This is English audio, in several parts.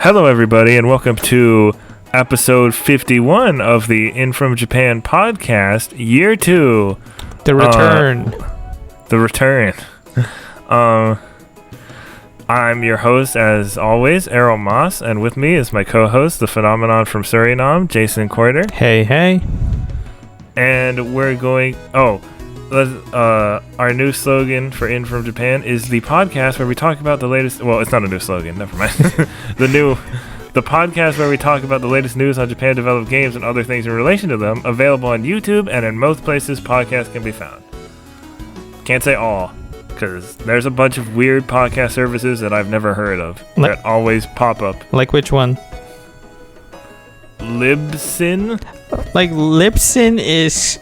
Hello, everybody, and welcome to episode 51 of the In From Japan podcast, year 2. The return. The return. I'm your host, as always, Erroll Moss, and with me is my co-host, the phenomenon from Suriname, Jason Corder. Hey, hey. And we're going... our new slogan for In From Japan is the podcast where we talk about the latest... Well, it's not a new slogan, never mind. The podcast where we talk about the latest news on Japan-developed games and other things in relation to them, available on YouTube and in most places podcasts can be found. Can't say all, because there's a bunch of weird podcast services that I've never heard of that always pop up. Like which one? Libsyn? Like Libsyn is,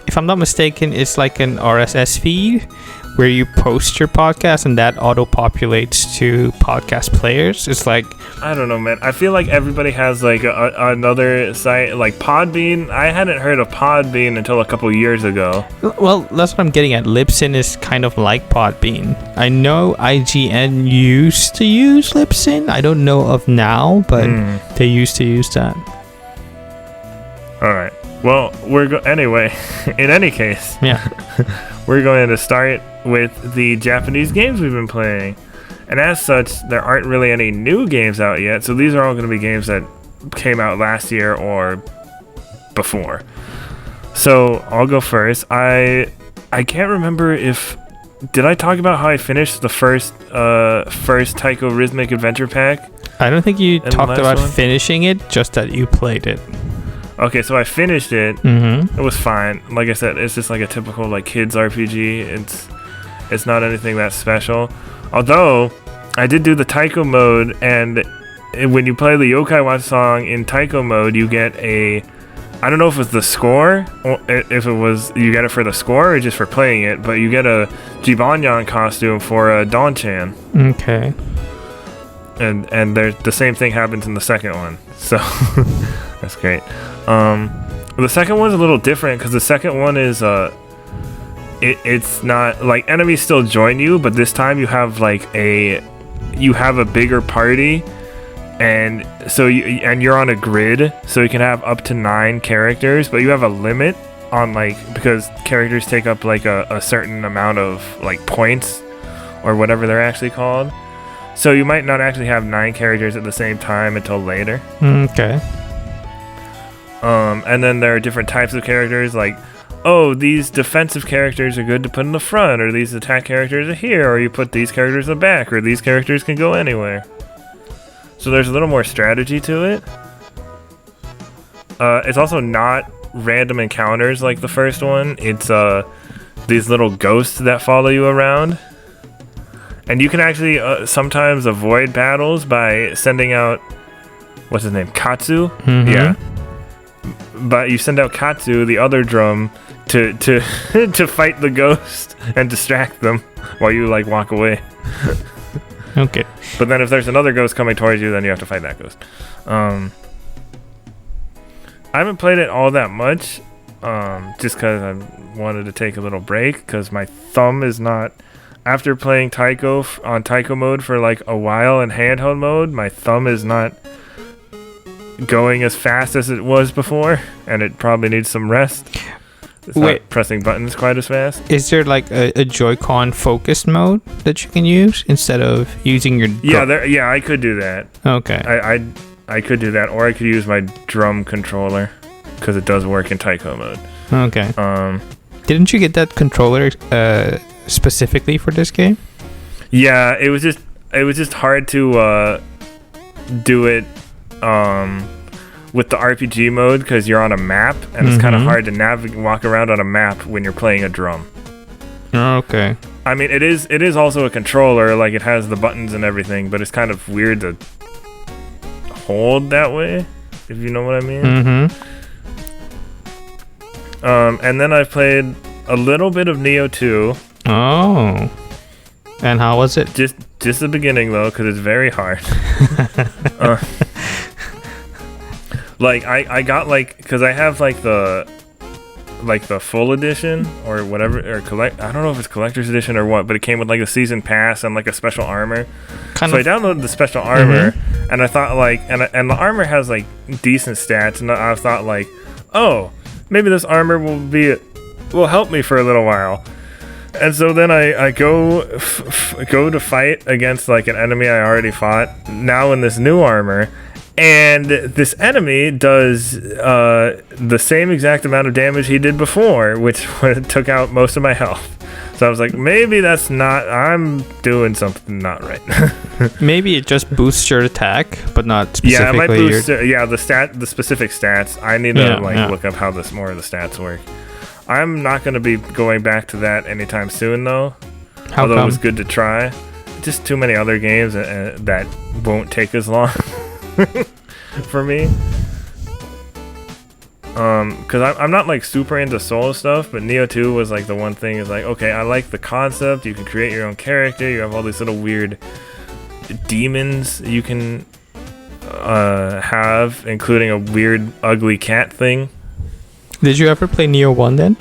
if I'm not mistaken, it's like an RSS feed where you post your podcast and that auto-populates to podcast players. It's like... I don't know, man. I feel like everybody has like another site, like Podbean. I hadn't heard of Podbean until a couple years ago. Well, that's what I'm getting at. Libsyn is kind of like Podbean. I know IGN used to use Libsyn. I don't know of now, but they used to use that. All right. Well, anyway, in any case, we're going to start with the Japanese games we've been playing. And as such, there aren't really any new games out yet, so these are all going to be games that came out last year or before. So, I'll go first. I can't remember if... Did I talk about how I finished the first Taiko Rhythmic Adventure Pack? I don't think you talked about finishing it, just that you played it. Okay, so I finished it. It was fine. Like I said, it's just like a typical like kids RPG. It's not anything that special. Although I did do the Taiko mode, and when you play the Yokai Watch song in Taiko mode, you get I don't know if it's the score, or if it was you get it for the score or just for playing it, but you get a Jibanyan costume for Dawn-chan. Okay. And the same thing happens in the second one. So that's great. The second one's a little different because the second one is it's not like enemies still join you, but this time you have a bigger party, and so you're on a grid, so you can have up to 9 characters, but you have a limit on because characters take up a certain amount of points or whatever they're actually called. So you might not actually have 9 characters at the same time until later. Okay. And then there are different types of characters, these defensive characters are good to put in the front, or these attack characters are here, or you put these characters in the back, or these characters can go anywhere. So there's a little more strategy to it. It's also not random encounters like the first one. It's these little ghosts that follow you around. And you can actually sometimes avoid battles by sending out, what's his name, Katsu? Mm-hmm. Yeah. But you send out Katsu, the other drum, to to fight the ghost and distract them while you walk away. Okay. But then if there's another ghost coming towards you, then you have to fight that ghost. I haven't played it all that much, just because I wanted to take a little break, because my thumb is not... After playing Taiko on Taiko mode for a while in handheld mode, my thumb is not going as fast as it was before, and it probably needs some rest. It's not pressing buttons quite as fast. Is there a Joy-Con focused mode that you can use instead of using your Yeah, I could do that. Okay. I could do that, or I could use my drum controller, because it does work in Taiko mode. Okay. Didn't you get that controller specifically for this game? Yeah, it was just hard to do it with the RPG mode, because you're on a map, and it's kind of hard to walk around on a map when you're playing a drum. Okay. I mean, it is also a controller, it has the buttons and everything, but it's kind of weird to hold that way, if you know what I mean. And then I've played a little bit of Neo 2. Oh. And how was it? Just the beginning, though, because it's very hard. I got because I have the full edition or whatever, or I don't know if it's collector's edition or what, but it came with a season pass and a special armor. I downloaded the special armor, and I thought like, and the armor has like decent stats, and I thought like, oh, maybe this armor will help me for a little while. And so then I go to fight against like an enemy I already fought, now in this new armor, and this enemy does the same exact amount of damage he did before, which took out most of my health. So I was like, maybe I'm doing something not right. Maybe it just boosts your attack, but not specifically. Yeah, it might boost. The specific stats. I need to look up how more of the stats work. I'm not going to be going back to that anytime soon, though. Although it was good to try. Just too many other games that won't take as long for me. Because I'm not like super into Souls stuff, but Neo 2 was like the one thing is like, okay, I like the concept. You can create your own character. You have all these little weird demons you can have, including a weird ugly cat thing. Did you ever play Neo 1 then?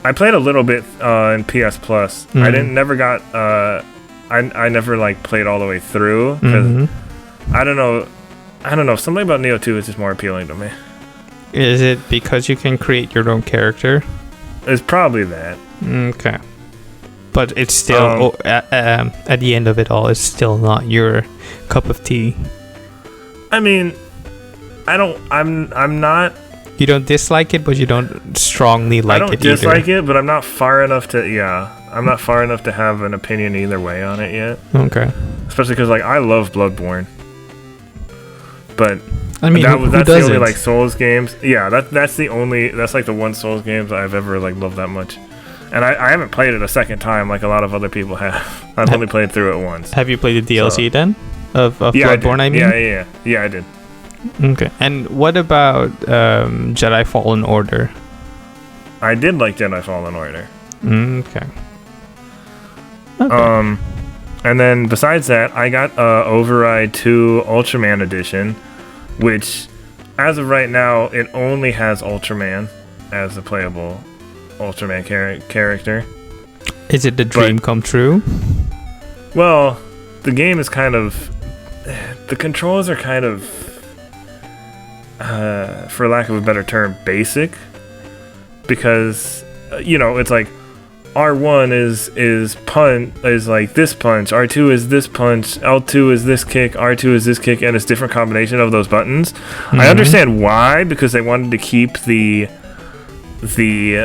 I played a little bit in PS Plus. I never got I never like played all the way through because I don't know, something about Neo 2 is just more appealing to me. Is it because you can create your own character? It's probably that. Okay. But it's still at the end of it all, it's still not your cup of tea. I mean, I'm not. You don't dislike it, but you don't strongly like it either. I don't dislike it, but I'm not far enough to. Yeah, I'm not far enough to have an opinion either way on it yet. Okay. Especially because like I love Bloodborne, but I mean, that's the only like Souls games. Yeah, that's like the one Souls games I've ever like loved that much. And I haven't played it a second time like a lot of other people have. I've only played through it once. Have you played the DLC then? Of Bloodborne, I mean? Yeah, I did. Okay. And what about Jedi Fallen Order? I did like Jedi Fallen Order. Okay. And then besides that, I got Override 2 Ultraman Edition, which, as of right now, it only has Ultraman as a playable Ultraman character. Is it the dream come true? Well, the game is kind of... The controls are kind of, for lack of a better term, basic. Because, it's like R1 is like this punch, R2 is this punch, L2 is this kick, R2 is this kick, and it's different combination of those buttons. I understand why, because they wanted to keep the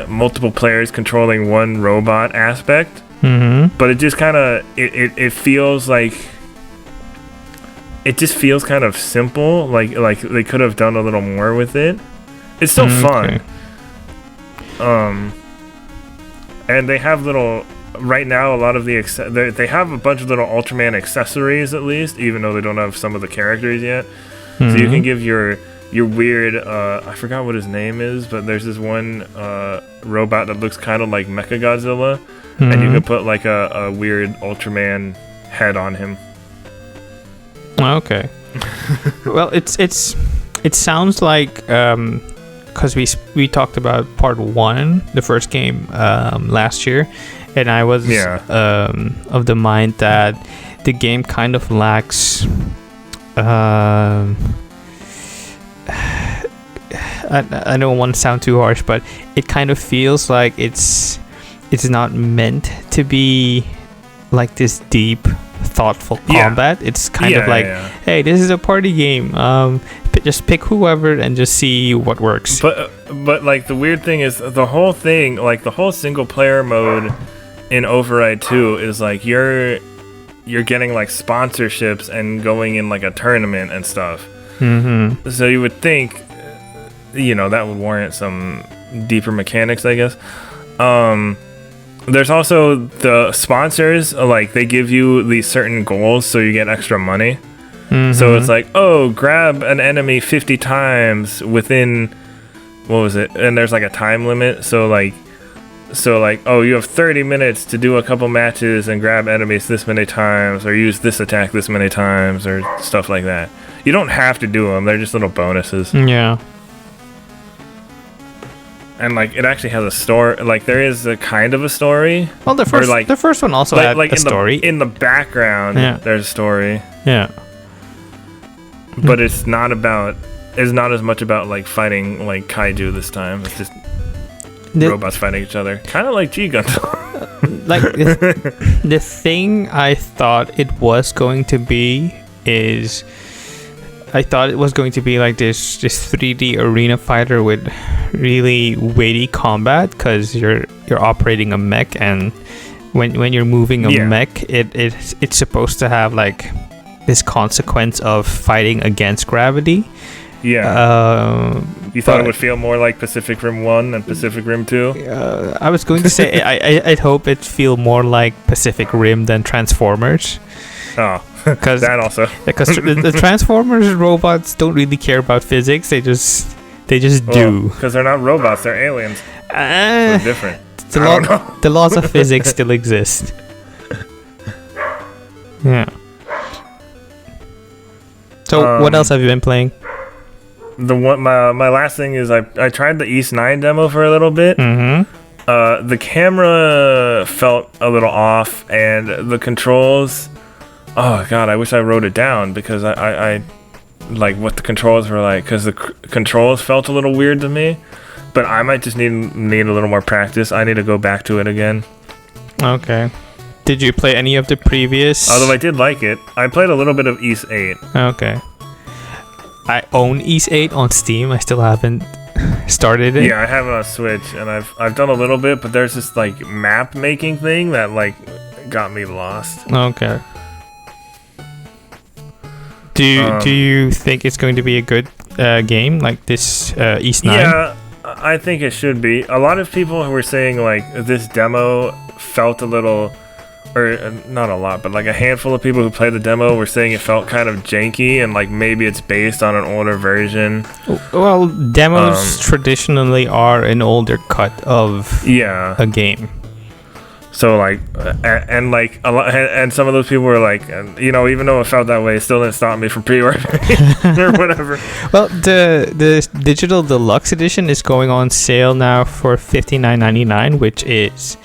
multiple players controlling one robot aspect. But it just kind of it feels like it just feels kind of simple, like they could have done a little more with it. It's still fun. And they have little, right now, a lot of they have a bunch of little Ultraman accessories, at least, even though they don't have some of the characters yet. So you can give your weird, I forgot what his name is, but there's this one robot that looks kind of like Mechagodzilla, and you can put like a weird Ultraman head on him. Okay. Well, it sounds like because we talked about part 1, the first game last year, and I was of the mind that the game kind of lacks I don't want to sound too harsh, but it kind of feels like it's not meant to be like this deep, thoughtful combat. It's kind of like, hey, this is a party game. Just pick whoever and just see what works. But like the weird thing is the whole thing, like the whole single player mode in Override 2 is like you're getting like sponsorships and going in like a tournament and stuff. So you would think, that would warrant some deeper mechanics, I guess. There's also the sponsors, like they give you these certain goals so you get extra money. So it's like, oh, grab an enemy 50 times within, what was it? And there's like a time limit. So like, oh, you have 30 minutes to do a couple matches and grab enemies this many times, or use this attack this many times, or stuff like that. You don't have to do them. They're just little bonuses. Yeah. And like it actually has a story. Like there is a kind of a story. Well, the first one also had a story. In the background, there's a story. Yeah. but it's not as much about like fighting like kaiju this time. It's just robots fighting each other, kind of like G-Gundam. Like the thing I thought it was going to be is I thought it was going to be like this 3D arena fighter with really weighty combat, because you're operating a mech, and when you're moving a mech, it's supposed to have like this consequence of fighting against gravity. Yeah. You thought it would feel more like Pacific Rim 1 than Pacific Rim 2? I was going to say I'd hope it feel more like Pacific Rim than Transformers. Oh, that also. Because the Transformers robots don't really care about physics. They just do. Because they're not robots. They're aliens. They're different. The laws of physics still exist. Yeah. So what else have you been playing? My last thing is I tried the East 9 demo for a little bit. Mm-hmm. The camera felt a little off, and the controls. Oh god, I wish I wrote it down, because I like what the controls were like, because the controls felt a little weird to me. But I might just need a little more practice. I need to go back to it again. Okay. Did you play any of the previous? Although I did like it. I played a little bit of East 8. Okay. I own East 8 on Steam. I still haven't started it. Yeah, I have it on Switch, and I've done a little bit, but there's this like map making thing that like got me lost. Okay. Do you think it's going to be a good game like this East 9? Yeah, I think it should be. A lot of people who were saying like this demo felt a little, or not a lot, but like a handful of people who played the demo were saying it felt kind of janky, and like maybe it's based on an older version. Well, demos traditionally are an older cut of a game. So like, and like a lot, and some of those people were like, even though it felt that way, it still didn't stop me from pre-ordering or whatever. Well, the digital deluxe edition is going on sale now for $59.99, which is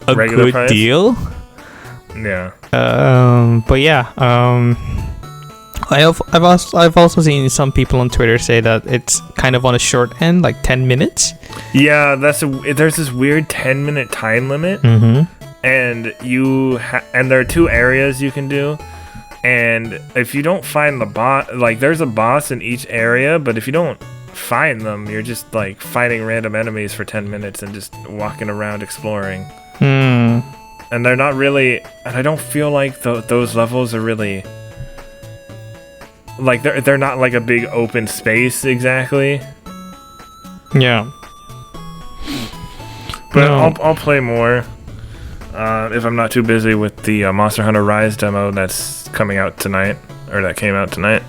a regular good price? deal. Yeah. But yeah, I've also seen some people on Twitter say that it's kind of on a short end, like 10 minutes. Yeah, there's this weird 10-minute time limit, and and there are 2 areas you can do, and if you don't find the boss, like there's a boss in each area, but if you don't find them, you're just like fighting random enemies for 10 minutes and just walking around exploring. And they're not really, and I don't feel like those levels are really, like they're not like a big open space exactly. Yeah. But I'll play more if I'm not too busy with the Monster Hunter Rise demo that's coming out tonight, or that came out tonight.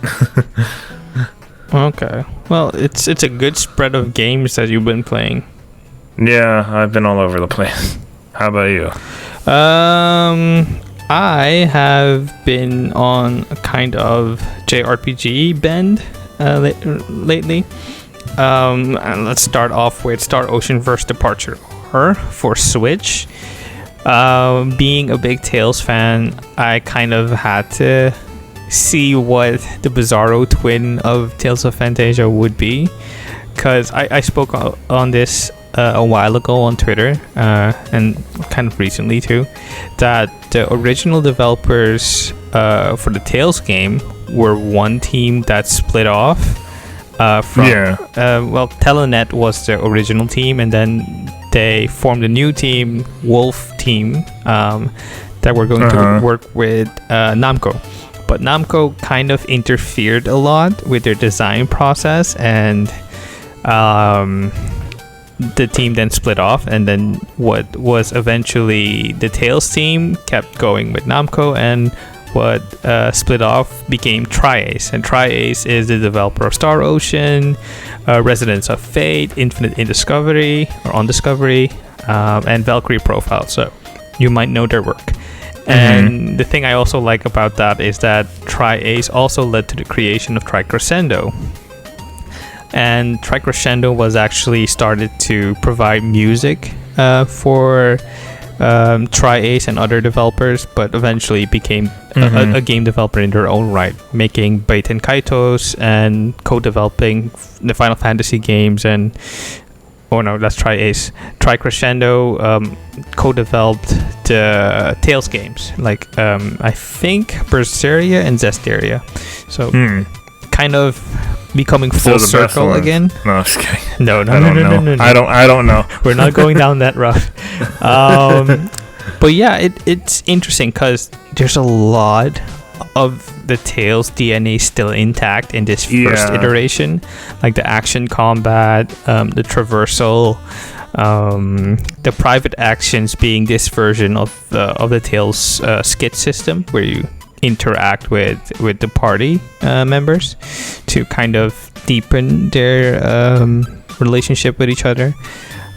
Okay. Well, it's a good spread of games that you've been playing. Yeah, I've been all over the place. How about you? I have been on a kind of JRPG bend lately. And let's start off with Star Ocean Verse Departure for Switch. Being a big Tales fan, I kind of had to see what the Bizarro twin of Tales of Phantasia would be, because I spoke on this a while ago on Twitter, and kind of recently too, that the original developers for the Tales game were one team that split off Telenet was the original team, and then they formed a new team, Wolf Team, that were going to work with Namco. But Namco kind of interfered a lot with their design process, and the team then split off, and then what was eventually the Tales team kept going with Namco, and what split off became Tri-Ace. And Tri-Ace is the developer of Star Ocean, Residence of Fate, Infinite in Discovery, or On Discovery, and Valkyrie Profile. So you might know their work. And the thing I also like about that is that Tri-Ace also led to the creation of Tricrescendo. And Tricrescendo was actually started to provide music for Tri-Ace and other developers, but eventually became a game developer in their own right, making Baten Kaitos and co-developing the Final Fantasy games and that's Tri-Ace. Tri-Crescendo co-developed the Tales games, like I think Berseria and Zestiria. So kind of becoming full circle again. No, I'm just kidding. No. I don't know. We're not going down that route. But yeah, it's interesting because there's a lot of the Tales DNA still intact in this first iteration, like the action combat, the traversal, the private actions being this version of the Tales skit system where you interact with the party members to kind of deepen their relationship with each other.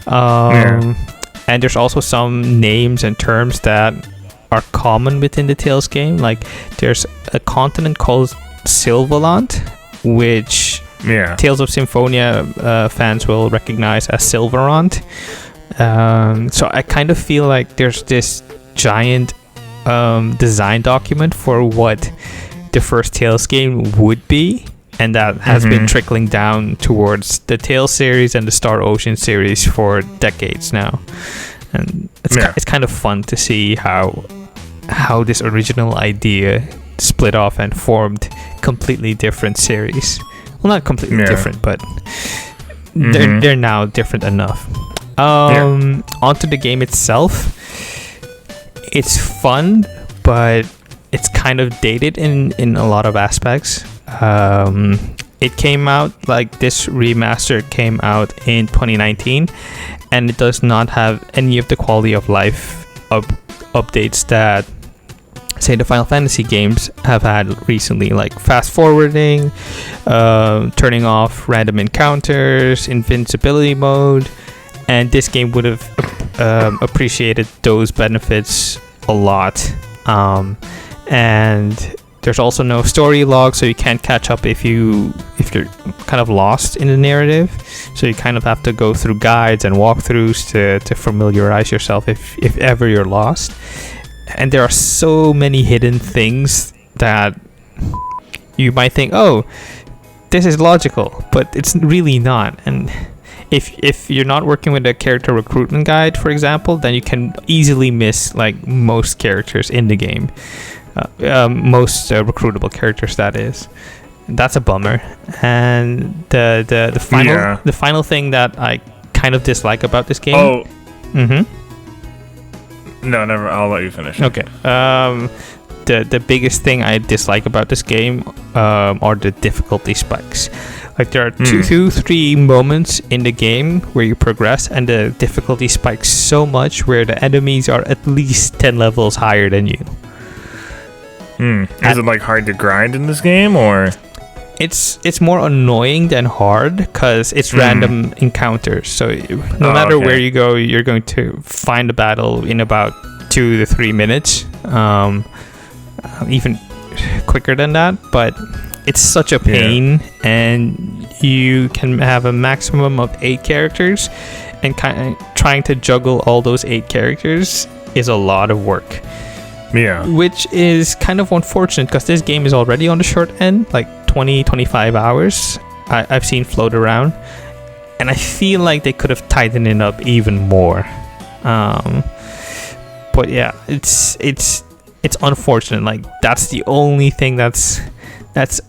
And there's also some names and terms that are common within the Tales game. Like there's a continent called Sylvalant, which Tales of Symphonia fans will recognize as Silverant. So I kind of feel like there's this giant design document for what the first Tales game would be, and that has been trickling down towards the Tales series and the Star Ocean series for decades now. And it's kind of fun to see how this original idea split off and formed completely different series. Well, not completely different, but they're now different enough. Onto the game itself. It's fun, but it's kind of dated in a lot of aspects. It came out, like this remaster came out in 2019, and it does not have any of the quality of life updates that, say, the Final Fantasy games have had recently, like fast forwarding, turning off random encounters, invincibility mode, and this game would have appreciated those benefits a lot. And there's also no story log, so you can't catch up if you're kind of lost in the narrative. So you kind of have to go through guides and walkthroughs to familiarize yourself if ever you're lost. And there are so many hidden things that you might think, oh, this is logical, but it's really not. And if you're not working with a character recruitment guide, for example, then you can easily miss like most characters in the game. Most recruitable characters, that is. That's a bummer. And the final thing that I kind of dislike about this game. No, never. I'll let you finish. Okay. The biggest thing I dislike about this game are the difficulty spikes. Like there are three moments in the game where you progress, and the difficulty spikes so much where the enemies are at least 10 levels higher than you. Is it like hard to grind in this game, or? It's more annoying than hard because it's random encounters. So no matter where you go, you're going to find a battle in about 2 to 3 minutes, even quicker than that. But it's such a pain, and you can have a maximum of 8 characters, and kind of trying to juggle all those 8 characters is a lot of work. Yeah. Which is kind of unfortunate because this game is already on the short end, like 20-25 hours I've seen float around, and I feel like they could have tightened it up even more. But yeah, it's unfortunate. Like that's the only thing that's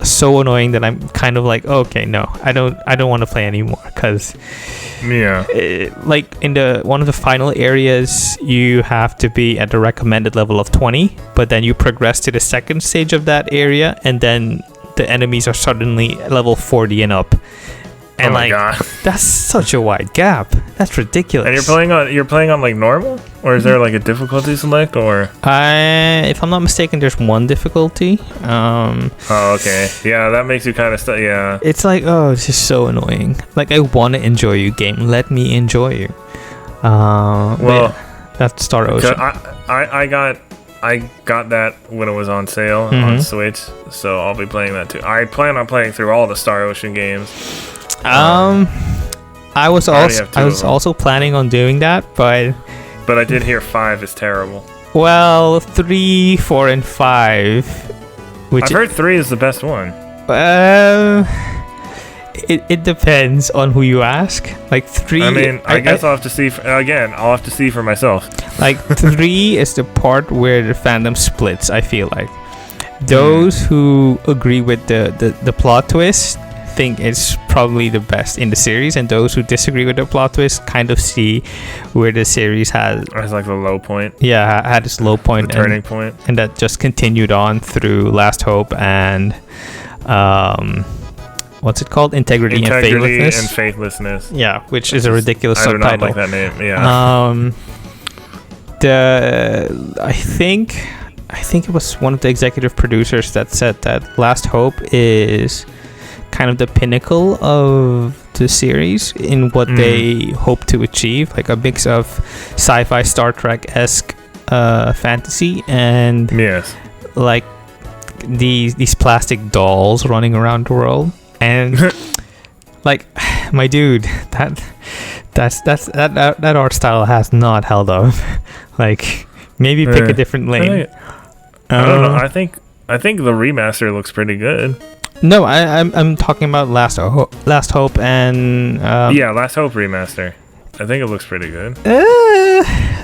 so annoying that I'm kind of like, okay, no, I don't want to play anymore, because like in one of the final areas you have to be at the recommended level of 20, but then you progress to the second stage of that area, and then the enemies are suddenly level 40 and up. And God. That's such a wide gap. That's ridiculous. And you're playing on like normal, or is there like a difficulty select, or? If I'm not mistaken, there's one difficulty. Okay. Yeah, that makes you kind of yeah. It's like, oh, it's just so annoying. Like, I want to enjoy you, game. Let me enjoy you. Well, that's Star Ocean. I got that when it was on sale on Switch, so I'll be playing that too. I plan on playing through all the Star Ocean games. I was also planning on doing that, but but I did hear 5 is terrible. Well, 3, 4, and 5. I've heard 3 is the best one. It depends on who you ask. Like 3. I mean, I guess I'll have to see. I'll have to see for myself. Like 3 is the part where the fandom splits. I feel like those who agree with the plot twist think it's probably the best in the series, and those who disagree with the plot twist kind of see where the series has like the low point. Yeah, had its low point, the turning point, and that just continued on through Last Hope and what's it called? Integrity and Faithlessness. Yeah, which is a ridiculous subtitle. I do not like that name. Yeah. I think it was one of the executive producers that said that Last Hope is kind of the pinnacle of the series in what they hope to achieve, like a mix of sci-fi, Star Trek-esque fantasy and like these plastic dolls running around the world. And like, my dude, that art style has not held up. Like, maybe pick a different lane. I don't know. I think the remaster looks pretty good. No, I'm talking about Last Hope and Last Hope remaster. I think it looks pretty good.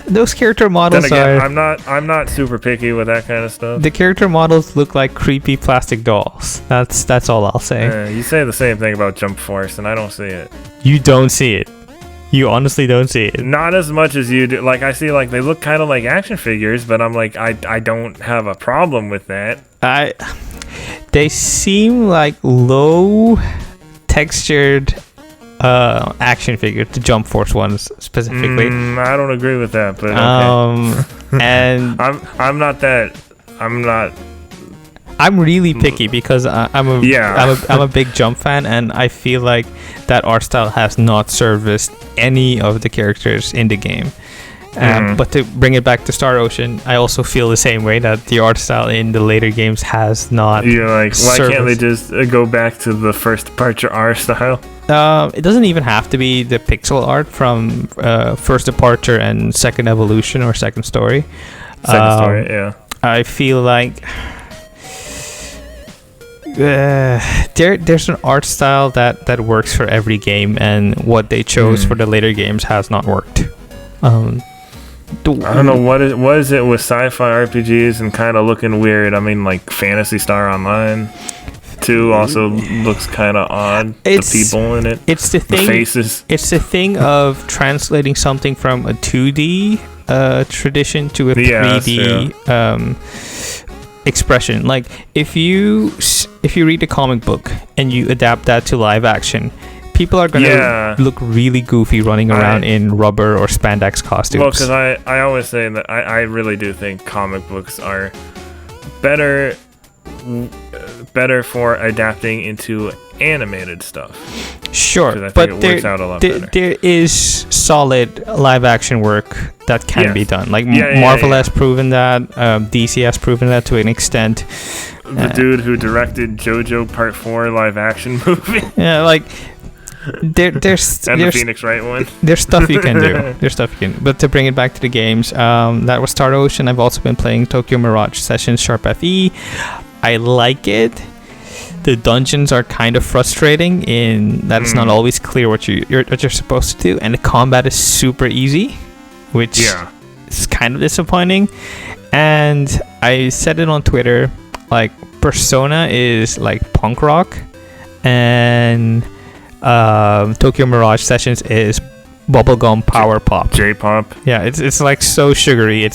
Those character models then again, I'm not super picky with that kind of stuff. The character models look like creepy plastic dolls. That's all I'll say. You say the same thing about Jump Force, and I don't see it. You don't see it. You honestly don't see it. Not as much as you do. Like, I see, like, they look kind of like action figures, but I'm like, I don't have a problem with that. They seem like low textured action figures, the Jump Force ones specifically. I don't agree with that, but okay. And I'm really picky because I'm a big Jump fan, and I feel like that art style has not serviced any of the characters in the game. But to bring it back to Star Ocean, I also feel the same way, that the art style in the later games has not. You're like, why can't they just go back to the first departure art style? It doesn't even have to be the pixel art from First Departure and Second Evolution or Second Story. I feel like there's an art style that works for every game, and what they chose for the later games has not worked. I don't know what is it with sci-fi RPGs and kind of looking weird. I mean, like Phantasy Star Online 2 also looks kind of odd. The people in it, it's the thing. The faces. It's the thing of translating something from a 2D tradition to a 3D expression. Like if you read a comic book and you adapt that to live action, people are going to look really goofy running around in rubber or spandex costumes. Well, because I always say that I really do think comic books are better for adapting into animated stuff. Sure, but it works out a lot better. There is solid live action work that can be done. Like Marvel has proven that, DC has proven that to an extent. The dude who directed JoJo Part 4 live action movie. Yeah, like there's and the Phoenix Wright one. There's stuff you can do. But to bring it back to the games, that was Star Ocean. I've also been playing Tokyo Mirage Sessions Sharp FE. I like it. The dungeons are kind of frustrating in that it's not always clear what you're supposed to do, and the combat is super easy, which is kind of disappointing. And I said it on Twitter, like Persona is like punk rock, and Tokyo Mirage Sessions is bubblegum power pop. J-pop. Yeah, it's like so sugary.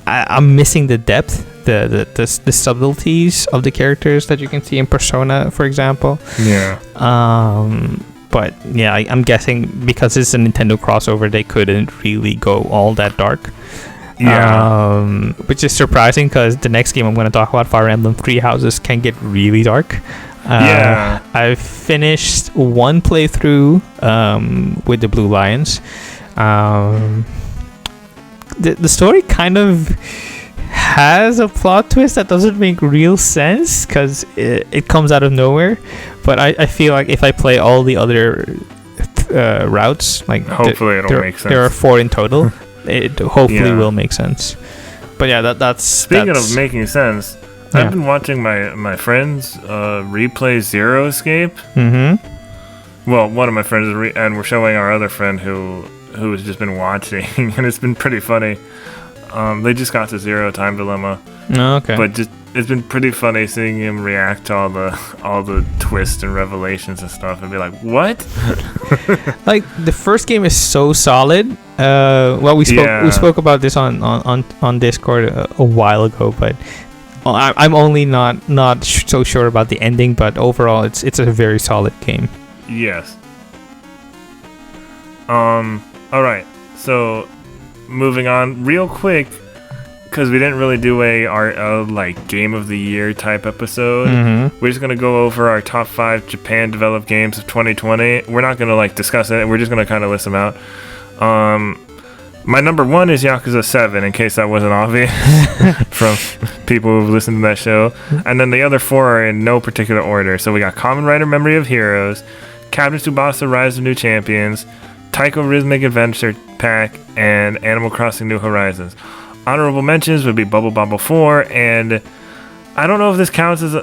I'm missing the depth, the subtleties of the characters that you can see in Persona, for example. Yeah. But yeah, I'm guessing because it's a Nintendo crossover, they couldn't really go all that dark. Yeah. Which is surprising because the next game I'm going to talk about, Fire Emblem Three Houses, can get really dark. I've finished one playthrough with the Blue Lions. The story kind of has a plot twist that doesn't make real sense because it comes out of nowhere. But I feel like if I play all the other routes. Like hopefully it'll make sense. There are 4 in total. It hopefully will make sense. But yeah, that's speaking of making sense. Yeah. I've been watching my friends replay Zero Escape. Mm-hmm. Well, one of my friends and we're showing our other friend who has just been watching, and it's been pretty funny. They just got to Zero Time Dilemma. Oh, okay. But it's been pretty funny seeing him react to all the twists and revelations and stuff, and be like, "What?" Like the first game is so solid. Well, we spoke about this on Discord a while ago, but I'm only not so sure about the ending. But overall, it's a very solid game. Yes. All right. So, moving on real quick, because we didn't really do a like game of the year type episode. Mm-hmm. We're just gonna go over our top 5 Japan developed games of 2020. We're not gonna like discuss it. We're just gonna kind of list them out. My number 1 is Yakuza 7, in case that wasn't obvious from people who've listened to that show. And then the other 4 are in no particular order. So we got Kamen Rider Memory of Heroes, Captain Tsubasa Rise of New Champions, Taiko Rhythmic Adventure Pack, and Animal Crossing New Horizons. Honorable mentions would be Bubble Bobble 4, and I don't know if this counts as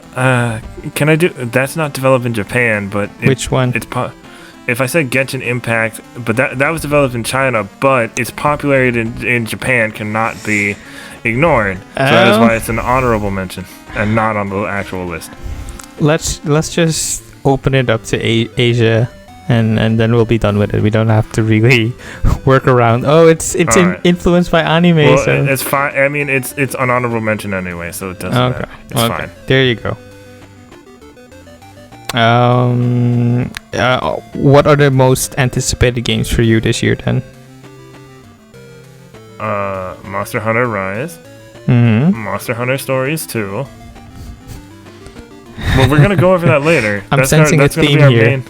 can I do... That's not developed in Japan, but... Which one? If I said Genshin Impact, but that was developed in China, but its popularity in Japan cannot be ignored. So that is why it's an honorable mention and not on the actual list. Let's just open it up to Asia, and then we'll be done with it. We don't have to really work around. Oh, it's influenced by anime. Well, so it's fine. I mean, it's an honorable mention anyway, so it doesn't matter. It's fine. There you go. What are the most anticipated games for you this year then? Monster Hunter Rise. Mm-hmm. Monster Hunter Stories 2. Well, we're gonna go over that later. I'm sensing a theme here.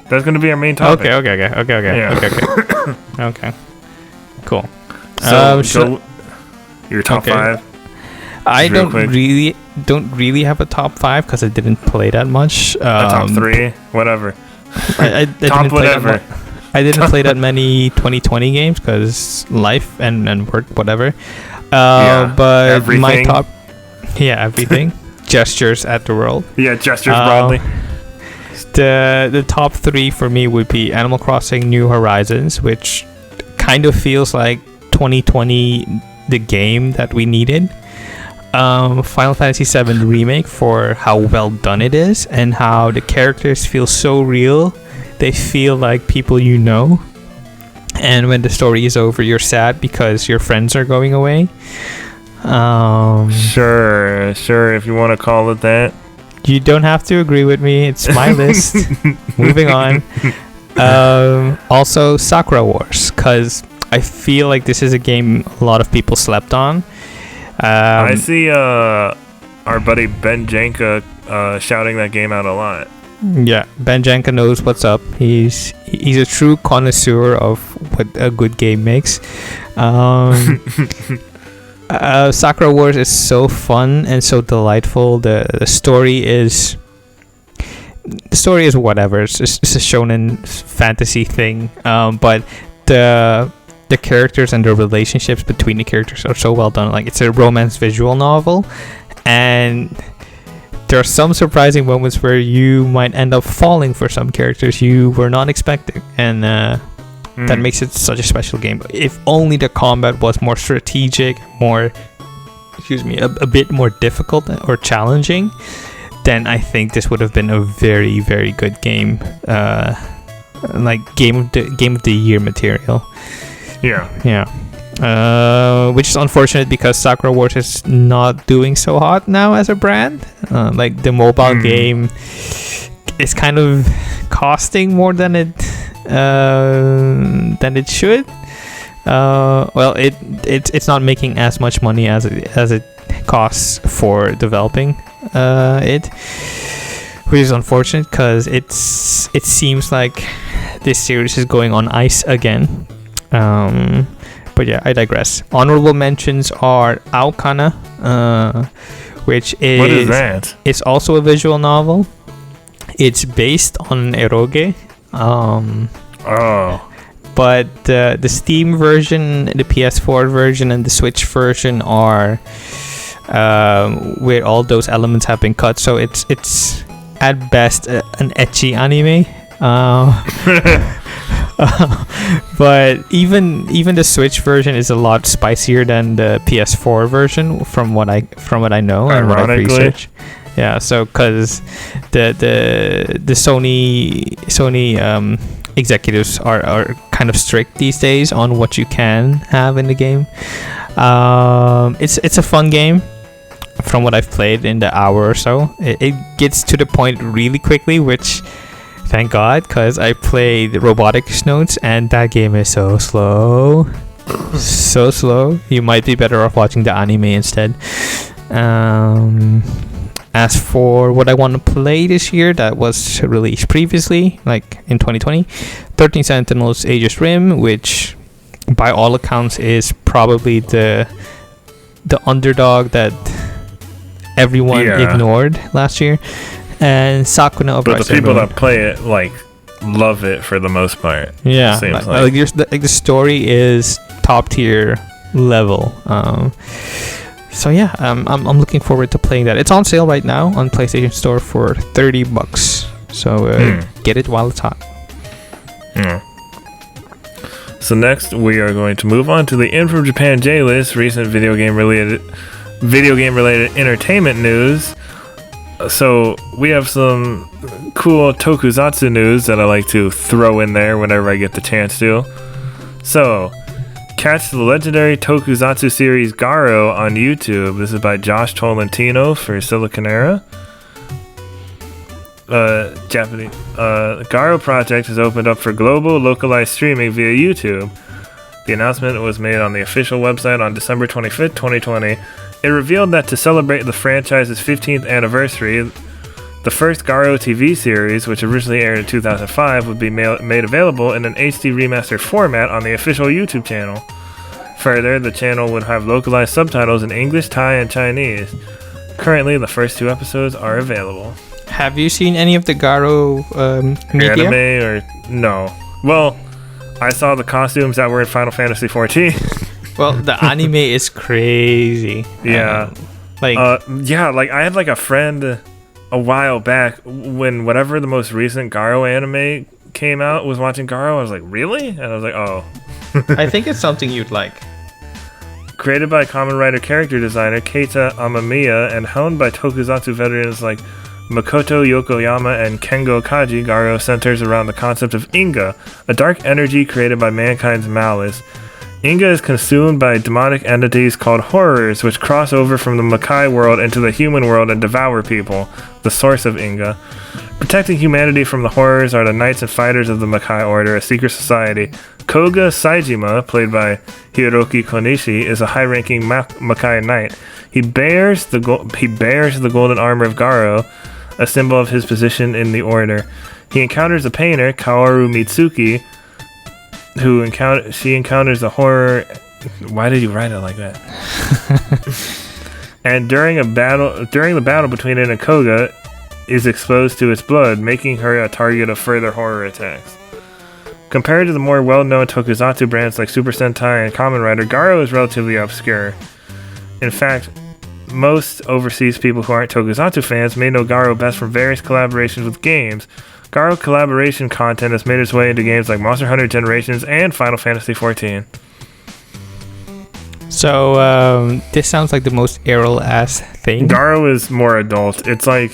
That's gonna be our main topic. Okay. Yeah. Okay. Cool. So your top 5. I don't really have a top 5 because I didn't play that much. A top 3, whatever. I top whatever. I didn't play that many 2020 games because life and work, whatever. But everything. My top, everything. Gestures at the world. Yeah, gestures broadly. The top 3 for me would be Animal Crossing New Horizons, which kind of feels like 2020, the game that we needed. Final Fantasy VII Remake for how well done it is and how the characters feel so real. They feel like people you know. And when the story is over, you're sad because your friends are going away. Sure, if you want to call it that. You don't have to agree with me. It's my list. Moving on. Also, Sakura Wars, because I feel like this is a game a lot of people slept on. I see our buddy Ben Janka shouting that game out a lot. Yeah, Ben Janka knows what's up. He's a true connoisseur of what a good game makes. Sakura Wars is so fun and so delightful. The story is whatever. It's a shonen fantasy thing. But the characters and the relationships between the characters are so well done. Like, it's a romance visual novel, and there are some surprising moments where you might end up falling for some characters you were not expecting, and that makes it such a special game. If only the combat was more strategic, a bit more difficult or challenging, then I think this would have been a very, very good game. Like game of the year material. Yeah. Which is unfortunate because Sakura Wars is not doing so hot now as a brand. Like the mobile game is kind of costing more than it should. Well, it's not making as much money as it costs for developing it, which is unfortunate because it seems like this series is going on ice again. But yeah, I digress. Honorable mentions are Aokana, which is... What is that? It's also a visual novel. It's based on eroge. Oh. But the Steam version, the PS4 version, and the Switch version are where all those elements have been cut. So it's at best an ecchi anime. But even the Switch version is a lot spicier than the PS4 version, from what I know and what I've researched. Yeah, so because the Sony executives are kind of strict these days on what you can have in the game. It's a fun game. From what I've played in the hour or so, it gets to the point really quickly, which thank God, because I played Robotics Notes and that game is so slow. So slow. You might be better off watching the anime instead. As for what I want to play this year that was released previously, like in 2020, 13 Sentinels Aegis Rim, which by all accounts is probably the underdog that everyone ignored last year, and Sakuna of But the people that play it love it for the most part. Yeah, the story is top tier level. So yeah, I'm looking forward to playing that. It's on sale right now on PlayStation Store for $30. So get it while it's hot. So next we are going to move on to the In From Japan J List, recent video game related entertainment news. So we have some cool tokusatsu news that I like to throw in there whenever I get the chance to. So catch the legendary tokusatsu series Garo on YouTube. This is by Josh Tolentino for Silicon Era. Japanese. The Garo project has opened up for global localized streaming via YouTube. The announcement was made on the official website on December 25th, 2020. It revealed that to celebrate the franchise's 15th anniversary, the first Garo TV series, which originally aired in 2005, would be made available in an HD remastered format on the official YouTube channel. Further, the channel would have localized subtitles in English, Thai, and Chinese. Currently, the first 2 episodes are available. Have you seen any of the Garo media? Anime or no? Well, I saw the costumes that were in Final Fantasy XIV. Well, the anime is crazy. Yeah. I had a friend a while back when whatever the most recent Garo anime came out was watching Garo. I was like, really? And I was like, oh. I think it's something you'd like. Created by Kamen Rider character designer Keita Amamiya and helmed by tokusatsu veterans like Makoto Yokoyama and Kengo Kaji, Garo centers around the concept of Inga, a dark energy created by mankind's malice. Inga is consumed by demonic entities called horrors, which cross over from the Makai world into the human world and devour people, the source of Inga. Protecting humanity from the horrors are the Knights and Fighters of the Makai Order, a secret society. Koga Saijima, played by Hiroki Konishi, is a high-ranking Makai Knight. He bears the golden armor of Garo, a symbol of his position in the order. He encounters a painter, Kaoru Mitsuki, she encounters a horror. Why did you write it like that? And during the battle between it and Koga, is exposed to its blood, making her a target of further horror attacks. Compared to the more well-known tokusatsu brands like Super Sentai and Kamen Rider, Garo is relatively obscure. In fact, most overseas people who aren't tokusatsu fans may know Garo best from various collaborations with games. Garo collaboration content has made its way into games like Monster Hunter Generations and Final Fantasy XIV. So, this sounds like the most Erroll-ass thing. Garo is more adult. It's like...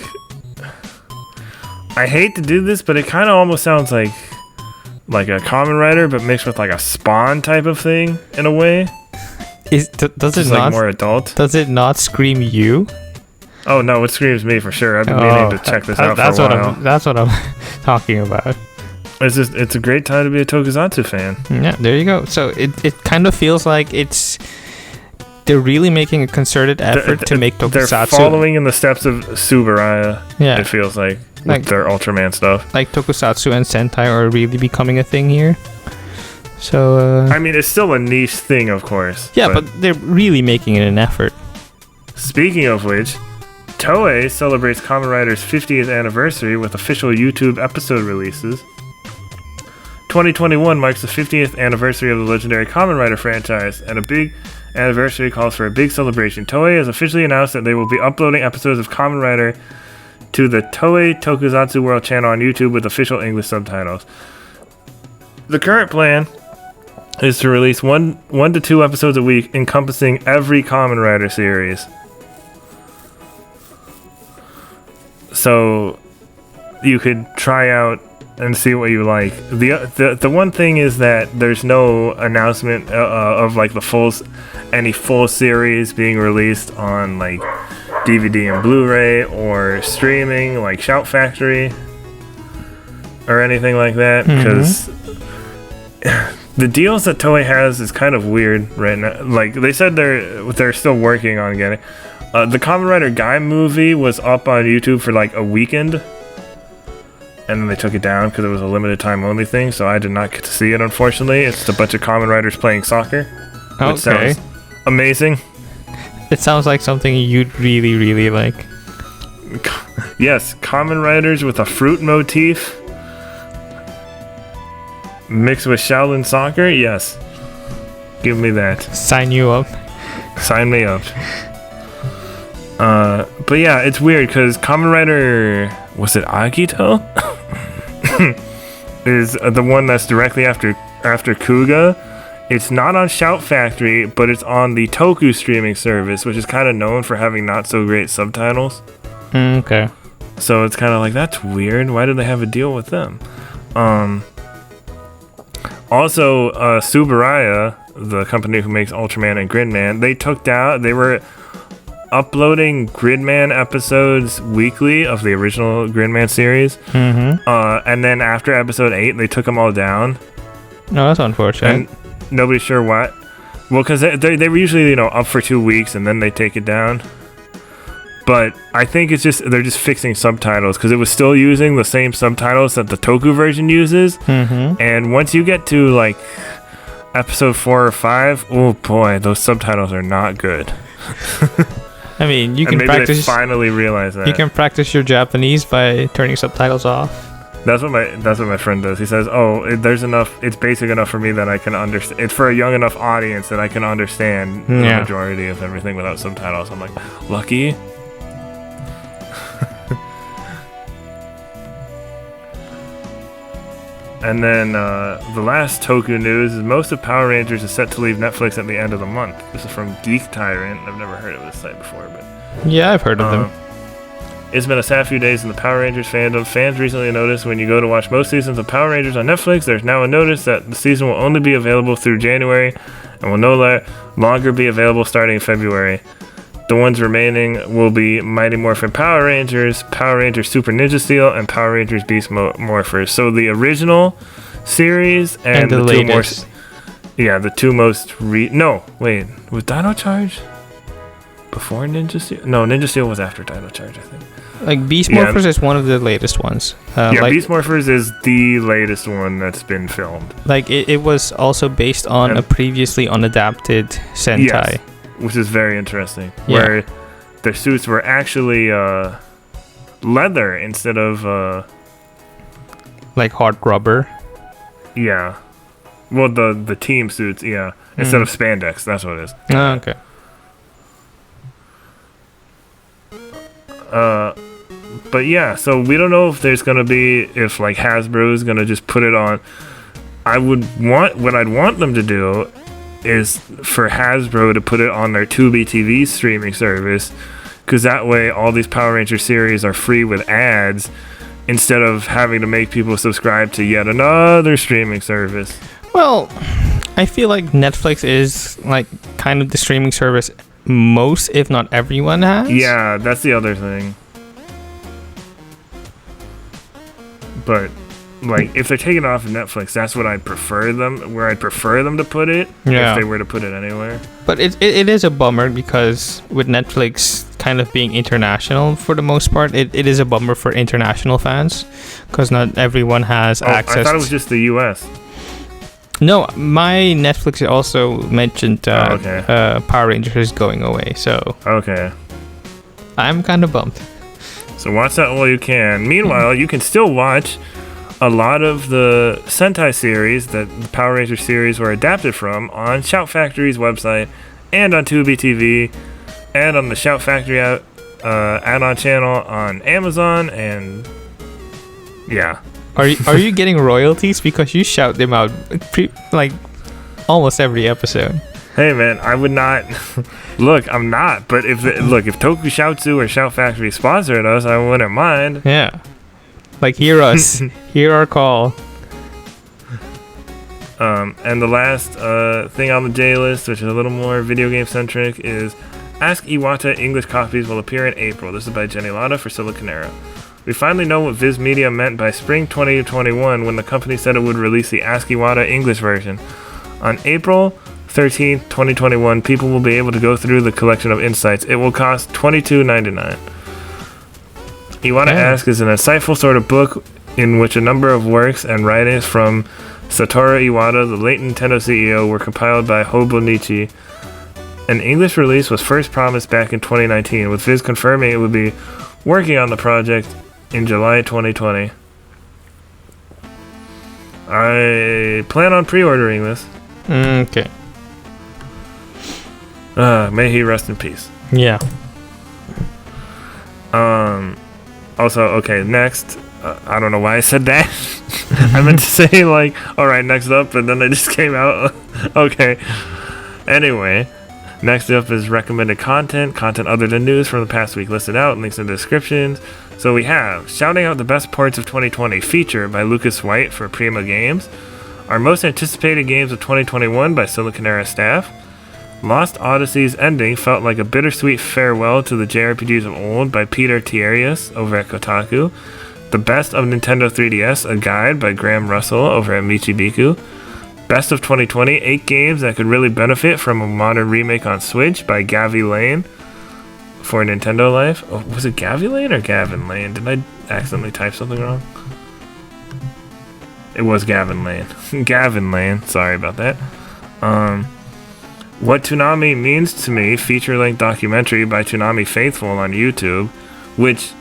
I hate to do this, but it kind of almost sounds like a Kamen Rider, but mixed with like a Spawn type of thing, in a way. Does it not... more adult? Does it not scream you? Oh no, it screams me for sure. I've been meaning to check this out for a while. That's what I'm talking about. It's a great time to be a tokusatsu fan. Yeah, there you go. So it kind of feels like they're really making a concerted effort to make tokusatsu. They're following in the steps of Subaraya. Yeah, it feels like with their Ultraman stuff. Like tokusatsu and Sentai are really becoming a thing here. So I mean, it's still a niche thing, of course. Yeah, but they're really making it an effort. Speaking of which, Toei celebrates Kamen Rider's 50th anniversary with official YouTube episode releases. 2021 marks the 50th anniversary of the legendary Kamen Rider franchise, and a big anniversary calls for a big celebration. Toei has officially announced that they will be uploading episodes of Kamen Rider to the Toei Tokusatsu World channel on YouTube with official English subtitles. The current plan is to release one to two episodes a week encompassing every Kamen Rider series. So you could try out and see what you like. The one thing is that there's no announcement of like any full series being released on like DVD and Blu-ray or streaming like Shout Factory or anything like that, because the deals that Toei has is kind of weird right now. Like they said they're still working on getting the Kamen Rider Guy movie was up on YouTube for like a weekend, and then they took it down because it was a limited time only thing, so I did not get to see it, unfortunately. It's a bunch of Kamen Riders playing soccer. Which sounds amazing. It sounds like something you'd really, really like. Yes, Kamen Riders with a fruit motif mixed with Shaolin soccer? Yes. Give me that. Sign you up. Sign me up. But yeah, it's weird because Kamen Rider... Was it Agito? is the one that's directly after Kuga. It's not on Shout Factory, but it's on the Toku streaming service, which is kind of known for having not so great subtitles. Okay. So it's kind of like, that's weird. Why did they have a deal with them? Also, Subaraya, the company who makes Ultraman and Gridman, they were uploading Gridman episodes weekly of the original Gridman series. And then after episode 8, they took them all down. No, that's unfortunate. And nobody's sure what. Well, because they were usually, up for 2 weeks and then they take it down. But I think they're just fixing subtitles because it was still using the same subtitles that the Toku version uses. And once you get to like episode 4 or 5, oh boy, those subtitles are not good. I mean, you can maybe practice. They finally realize that you can practice your Japanese by turning subtitles off. That's what my friend does. He says, "Oh, there's enough. It's basic enough for me that I can understand. It's for a young enough audience that I can understand the majority of everything without subtitles." I'm like, lucky. And then the last Toku news is most of Power Rangers is set to leave Netflix at the end of the month. This is from Geek Tyrant. I've never heard of this site before, but yeah, I've heard of them. It's been a sad few days in the Power Rangers fandom. Fans recently noticed when you go to watch most seasons of Power Rangers on Netflix, there's now a notice that the season will only be available through January and will no longer be available starting in February. The ones remaining will be Mighty Morphin Power Rangers, Power Rangers Super Ninja Steel, and Power Rangers Beast Morphers. So the original series and the latest. The two most no, wait, was Dino Charge before Ninja Steel? No, Ninja Steel was after Dino Charge, I think. Like Beast Morphers is one of the latest ones. Beast Morphers is the latest one that's been filmed. Like it was also based on a previously unadapted Sentai. Yes. Which is very interesting. Where their suits were actually leather instead of like hard rubber. Yeah. Well, the team suits, instead of spandex. That's what it is. Oh, okay. But yeah, so we don't know if there's gonna be if like Hasbro is gonna just put it on. What I'd want them to do is for Hasbro to put it on their Tubi TV streaming service, because that way all these Power Ranger series are free with ads instead of having to make people subscribe to yet another streaming service. Well, I feel like Netflix is like kind of the streaming service most, if not everyone has. Yeah, that's the other thing. But like, if they're taking it off of Netflix, that's what I'd prefer them to put it, if they were to put it anywhere. But it is a bummer because with Netflix kind of being international for the most part, it is a bummer for international fans because not everyone has access. I thought it was just the US. No, my Netflix also mentioned Power Rangers is going away, so okay, I'm kind of bummed. So watch that while you can. Meanwhile, you can still watch a lot of the Sentai series that the Power Rangers series were adapted from on Shout Factory's website and on Tubi TV and on the Shout Factory add-on channel on Amazon, and yeah. Are you getting royalties because you shout them out like almost every episode? Hey man, I would not. Look, I'm not. But if Tokushoutsu or Shout Factory sponsored us, I wouldn't mind. Yeah, like hear us, hear our call. And the last thing on the J list, which is a little more video game centric, is Ask Iwata English copies will appear in April. This is by Jenny Latta for Silicon Era. We finally know what Viz Media meant by spring 2021 when the company said it would release the Ask Iwata English version. On April 13th, 2021, people will be able to go through the collection of insights. It will cost $22.99. Iwata Ask is an insightful sort of book in which a number of works and writings from Satoru Iwata, the late Nintendo CEO, were compiled by Hobonichi. An English release was first promised back in 2019, with Viz confirming it would be working on the project in July 2020. I plan on pre-ordering this. Okay. May he rest in peace. Yeah. Also, okay, next. I don't know why I said that. I meant to say, like, alright, next up, but then it just came out. Okay. Anyway, next up is recommended content other than news from the past week listed out, links in the descriptions. So we have Shouting Out the Best Parts of 2020 feature by Lucas White for Prima Games. Our Most Anticipated Games of 2021 by Silicon Era staff. Lost Odyssey's ending felt like a bittersweet farewell to the JRPGs of old by Peter Thierrius over at Kotaku. The Best of Nintendo 3DS, a guide by Graham Russell over at Michibiku. Best of 2020, 8 games that could really benefit from a modern remake on Switch by Gavi Lane for Nintendo Life. Oh, was it Gavi Lane or Gavin Lane? Did I accidentally type something wrong? It was Gavin Lane. Gavin Lane, sorry about that. What Toonami Means to Me, feature-length documentary by Toonami Faithful on YouTube, which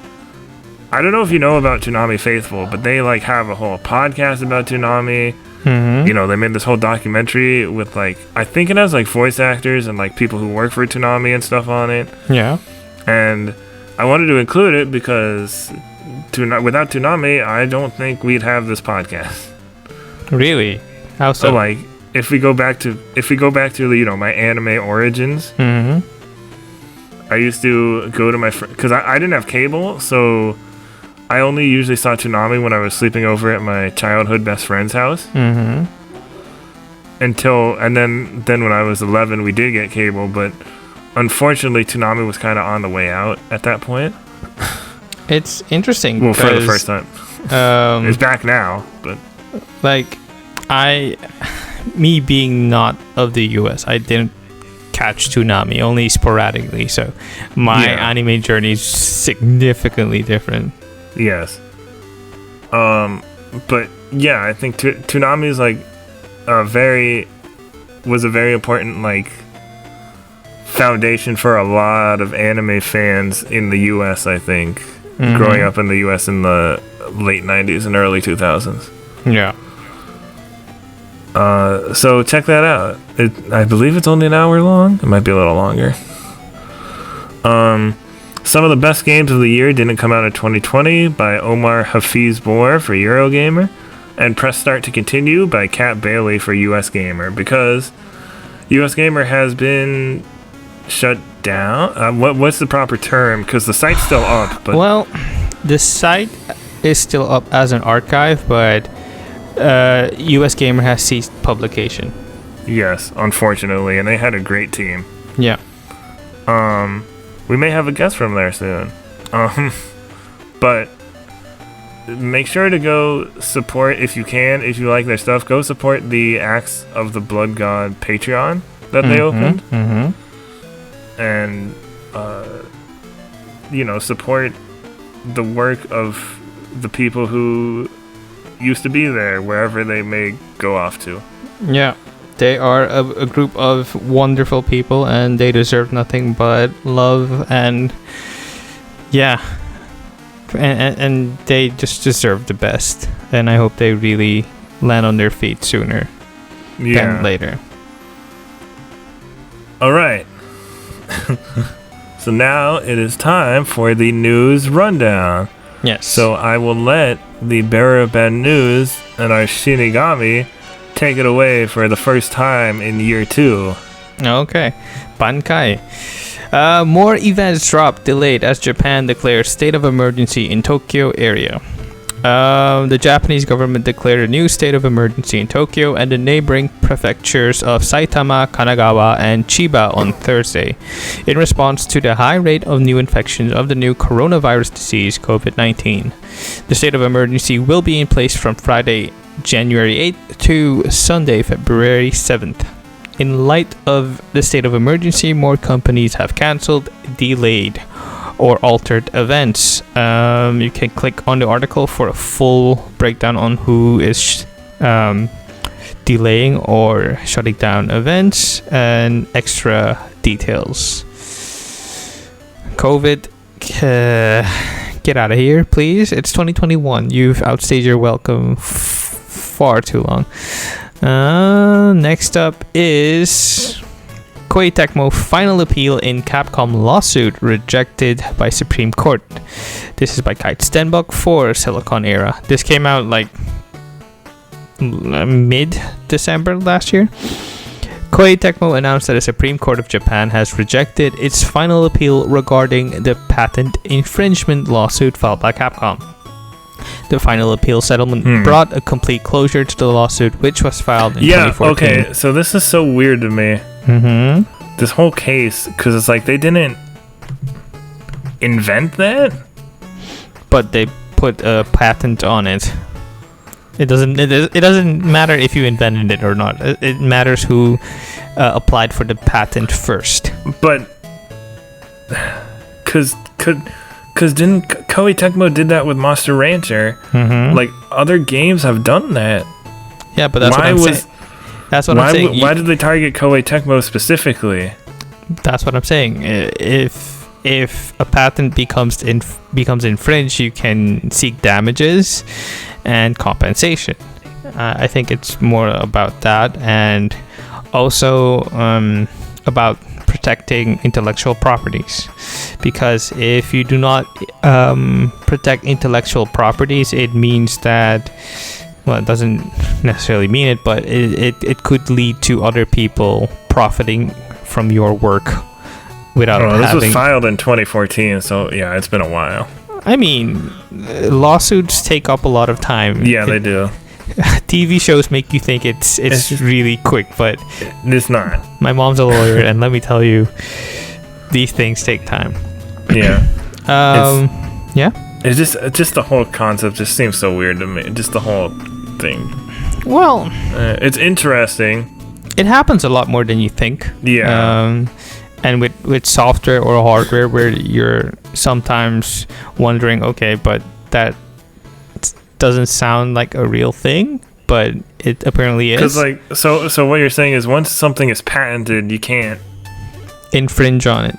I don't know if you know about Toonami Faithful, but they like have a whole podcast about Toonami. Mm-hmm. You know, they made this whole documentary with like, I think it has like voice actors and like people who work for Toonami and stuff on it. Yeah. And I wanted to include it because without Toonami, I don't think we'd have this podcast. Really? How so? So like, if we go back to you know, my anime origins, Mm-hmm. I used to go to my friend because I didn't have cable, so I only usually saw Toonami when I was sleeping over at my childhood best friend's house. Mm-hmm. And then when I was 11, we did get cable, but unfortunately, Toonami was kind of on the way out at that point. It's interesting. Well, for the first time. It's back now, but like me being not of the US, I didn't catch Toonami, only sporadically, so my anime journey is significantly different. Yes. But yeah, I think Toonami is like was a very important like foundation for a lot of anime fans in the US, I think. Mm-hmm. Growing up in the US in the late 90s and early 2000s. Yeah. So check that out. I believe it's only an hour long. It might be a little longer. Some of the best games of the year didn't come out in 2020 by Omar Hafizbour for Eurogamer, and Press Start to Continue by Kat Bailey for US Gamer, because US Gamer has been shut down. What's the proper term? Because the site's still up. But well, the site is still up as an archive, but US Gamer has ceased publication. Yes, unfortunately, and they had a great team. Yeah. We may have a guest from there soon. But make sure to go support if you can. If you like their stuff, go support the Acts of the Blood God Patreon that they opened. Mm-hmm. And, you know, support the work of the people who used to be there, wherever they may go off to. Yeah. They are a group of wonderful people, and they deserve nothing but love and, yeah, and they just deserve the best. And I hope they really land on their feet sooner than later. All right. So now it is time for the news rundown. Yes. So I will let the bearer of bad news and our Shinigami take it away for the first time in year 2. Okay. Bankai. More events drop delayed as Japan declares state of emergency in Tokyo area. The Japanese government declared a new state of emergency in Tokyo and the neighboring prefectures of Saitama, Kanagawa, and Chiba on Thursday, in response to the high rate of new infections of the new coronavirus disease, COVID-19. The state of emergency will be in place from Friday, January 8th to Sunday, February 7th. In light of the state of emergency, more companies have cancelled, delayed, or altered events. You can click on the article for a full breakdown on who is delaying or shutting down events and extra details. COVID, get out of here, please. It's 2021. You've outstayed your welcome far too long. Next up is Koei Tecmo final appeal in Capcom lawsuit rejected by Supreme Court. This is by Kite Stenbock for Silicon Era. This came out like mid-December last year. Koei Tecmo announced that the Supreme Court of Japan has rejected its final appeal regarding the patent infringement lawsuit filed by Capcom. The final appeal settlement brought a complete closure to the lawsuit, which was filed in 2014. Okay, so this is so weird to me. This whole case, because it's like they didn't invent that, but they put a patent on it. It doesn't matter if you invented it or not. It matters who applied for the patent first. But because didn't Koei Tecmo did that with Monster Rancher? Like other games have done that. Yeah, but that's what I'm saying. That's what I'm saying. Why did they target Koei Tecmo specifically? That's what I'm saying. If a patent becomes infringed, you can seek damages and compensation. I think it's more about that, and also about protecting intellectual properties. Because if you do not protect intellectual properties, it means that, well, it doesn't necessarily mean it, but it could lead to other people profiting from your work without having... This was filed in 2014, so yeah, it's been a while. I mean, lawsuits take up a lot of time. Yeah, they do. TV shows make you think it's really quick, but it's not. My mom's a lawyer, and let me tell you, these things take time. Yeah. Yeah. It's just the whole concept just seems so weird to me. Just the whole thing. Well, it's interesting. It happens a lot more than you think. Yeah. And with software or hardware, where you're sometimes wondering, okay, but that doesn't sound like a real thing, but it apparently is. Because so what you're saying is once something is patented, you can't infringe on it.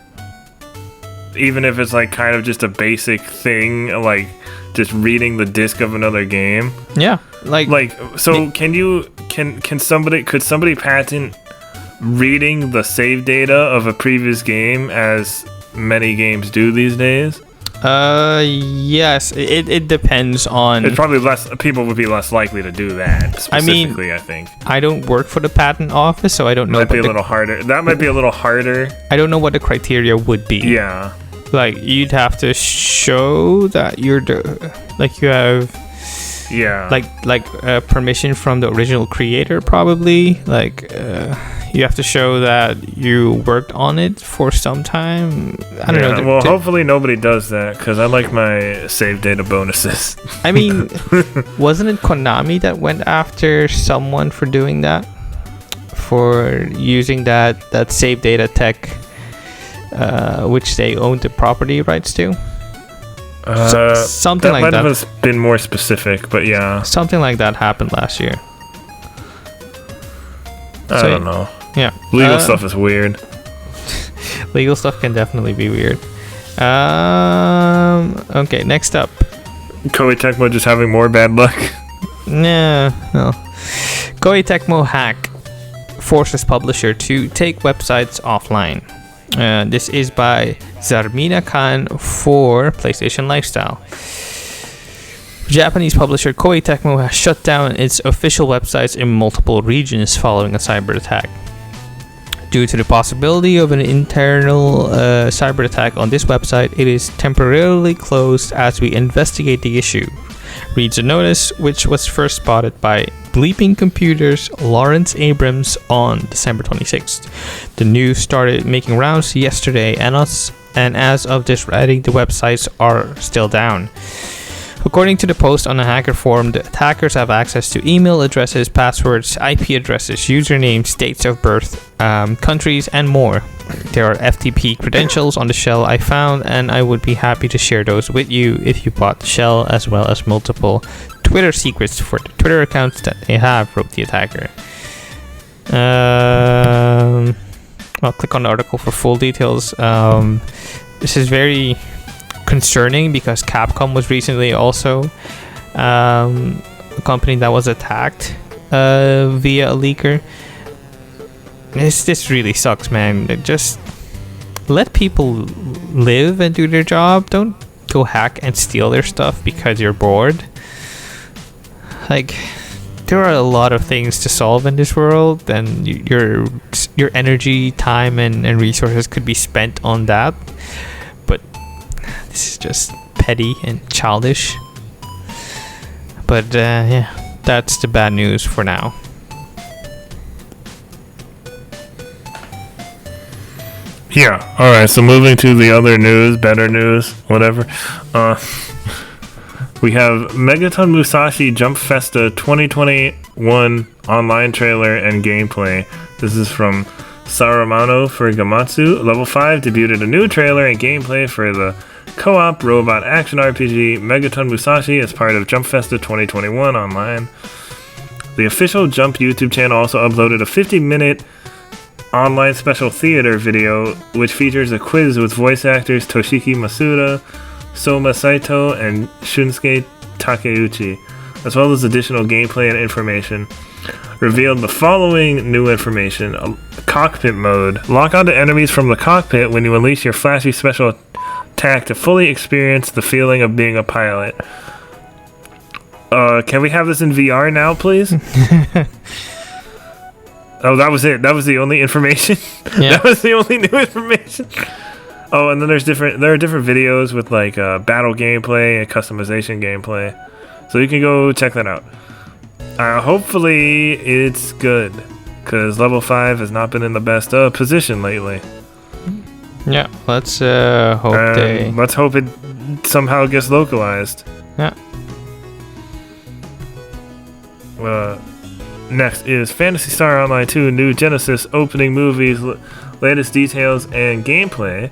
Even if it's like kind of just a basic thing, like just reading the disc of another game. Yeah, could somebody patent reading the save data of a previous game, as many games do these days? Yes, it depends on... It's probably people would be less likely to do that, specifically, I think. I don't work for the patent office, so I don't know. Might be a little harder. That might be a little harder. I don't know what the criteria would be. Yeah. Like, you'd have to show that you have... Yeah. Like permission from the original creator, probably. Like, you have to show that you worked on it for some time. I don't know. Well, hopefully nobody does that, because I like my save data bonuses. I mean, wasn't it Konami that went after someone for doing that? For using that save data tech, which they owned the property rights to? Something like that. That might have been more specific, but yeah. Something like that happened last year. I don't know. Yeah. Legal stuff is weird. Legal stuff can definitely be weird. Okay, next up. Koei Tecmo just having more bad luck. No. Koei Tecmo hack forces publisher to take websites offline. This is by Zarmina Khan for PlayStation Lifestyle. Japanese publisher Koei Tecmo has shut down its official websites in multiple regions following a cyber attack. Due to the possibility of an internal cyber attack on this website, it is temporarily closed as we investigate the issue, reads a notice which was first spotted by Bleeping Computers' Lawrence Abrams on December 26th. The news started making rounds yesterday, and as of this writing, the websites are still down. According to the post on the hacker forum, the attackers have access to email addresses, passwords, IP addresses, usernames, dates of birth, countries, and more. There are FTP credentials on the shell I found, and I would be happy to share those with you if you bought the shell, as well as multiple Twitter secrets for the Twitter accounts that they have, wrote the attacker. I'll click on the article for full details. This is very concerning because Capcom was recently also a company that was attacked via a leaker. This really sucks, man. Just let people live and do their job. Don't go hack and steal their stuff because you're bored. Like, there are a lot of things to solve in this world, and your energy, time, and resources could be spent on that. But this is just petty and childish. But yeah, that's the bad news for now. Yeah, alright, so moving to the other news, better news, whatever. We have Megaton Musashi Jump Festa 2021 online trailer and gameplay. This is from Saramano for Gamatsu. Level 5 debuted a new trailer and gameplay for the co-op robot action RPG Megaton Musashi as part of Jump Festa 2021 online. The official Jump YouTube channel also uploaded a 50-minute online special theater video which features a quiz with voice actors Toshiki Masuda, Soma Saito, and Shunsuke Takeuchi, as well as additional gameplay and information. Revealed the following new information: cockpit mode. Lock onto enemies from the cockpit when you unleash your flashy special attack to fully experience the feeling of being a pilot. Can we have this in VR now, please? Oh, that was it. That was the only information. Yeah. That was the only new information. Oh, and then there are different videos with like battle gameplay and customization gameplay, so you can go check that out. Hopefully it's good, because level 5 has not been in the best position lately. Yeah, let's hope let's hope it somehow gets localized. Yeah. Next is Phantasy Star Online 2 New Genesis opening movies, latest details, and gameplay.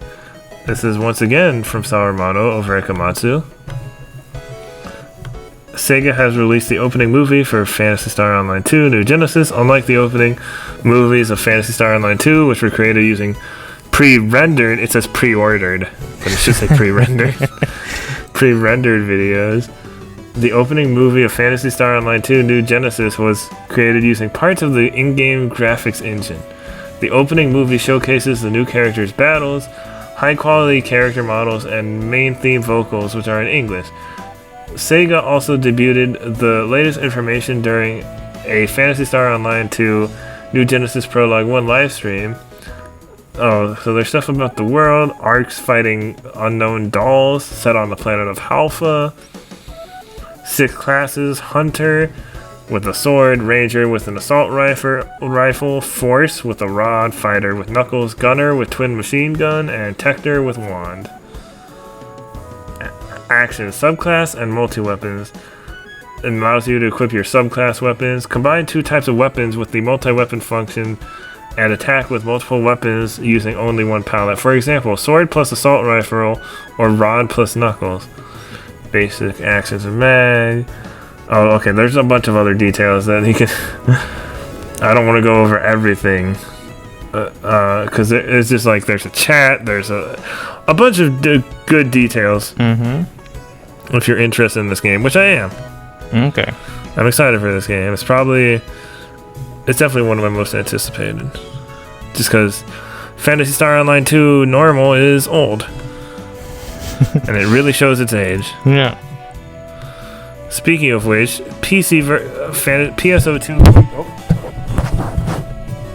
This is once again from Saramano over at Gamatsu. Sega has released the opening movie for Phantasy Star Online 2 New Genesis. Unlike the opening movies of Phantasy Star Online 2, which were created using pre-rendered, it says pre-ordered, but it should say pre-rendered, pre-rendered videos. The opening movie of Phantasy Star Online 2 New Genesis was created using parts of the in-game graphics engine. The opening movie showcases the new characters' battles, high-quality character models, and main theme vocals, which are in English. Sega also debuted the latest information during a Phantasy Star Online 2 New Genesis Prologue 1 livestream. Oh, so there's stuff about the world, arcs fighting unknown dolls set on the planet of Halpha, 6 classes, Hunter with a sword, Ranger with an assault rifle, Force with a rod, Fighter with knuckles, Gunner with twin machine gun, and Tector with wand. Action subclass and multi-weapons. It allows you to equip your subclass weapons, combine 2 types of weapons with the multi-weapon function, and attack with multiple weapons using only one palette. For example, sword plus assault rifle or rod plus knuckles. Basic actions and mag. Oh, okay, there's a bunch of other details that you can... I don't want to go over everything. Because it's just like there's a chat, there's a bunch of good details. Mm-hmm. if you're interested in this game, which I am. Okay. I'm excited for this game. It's definitely one of my most anticipated. Just because Phantasy Star Online 2 normal is old. And it really shows its age. Yeah. Speaking of which, PSO2... Oh.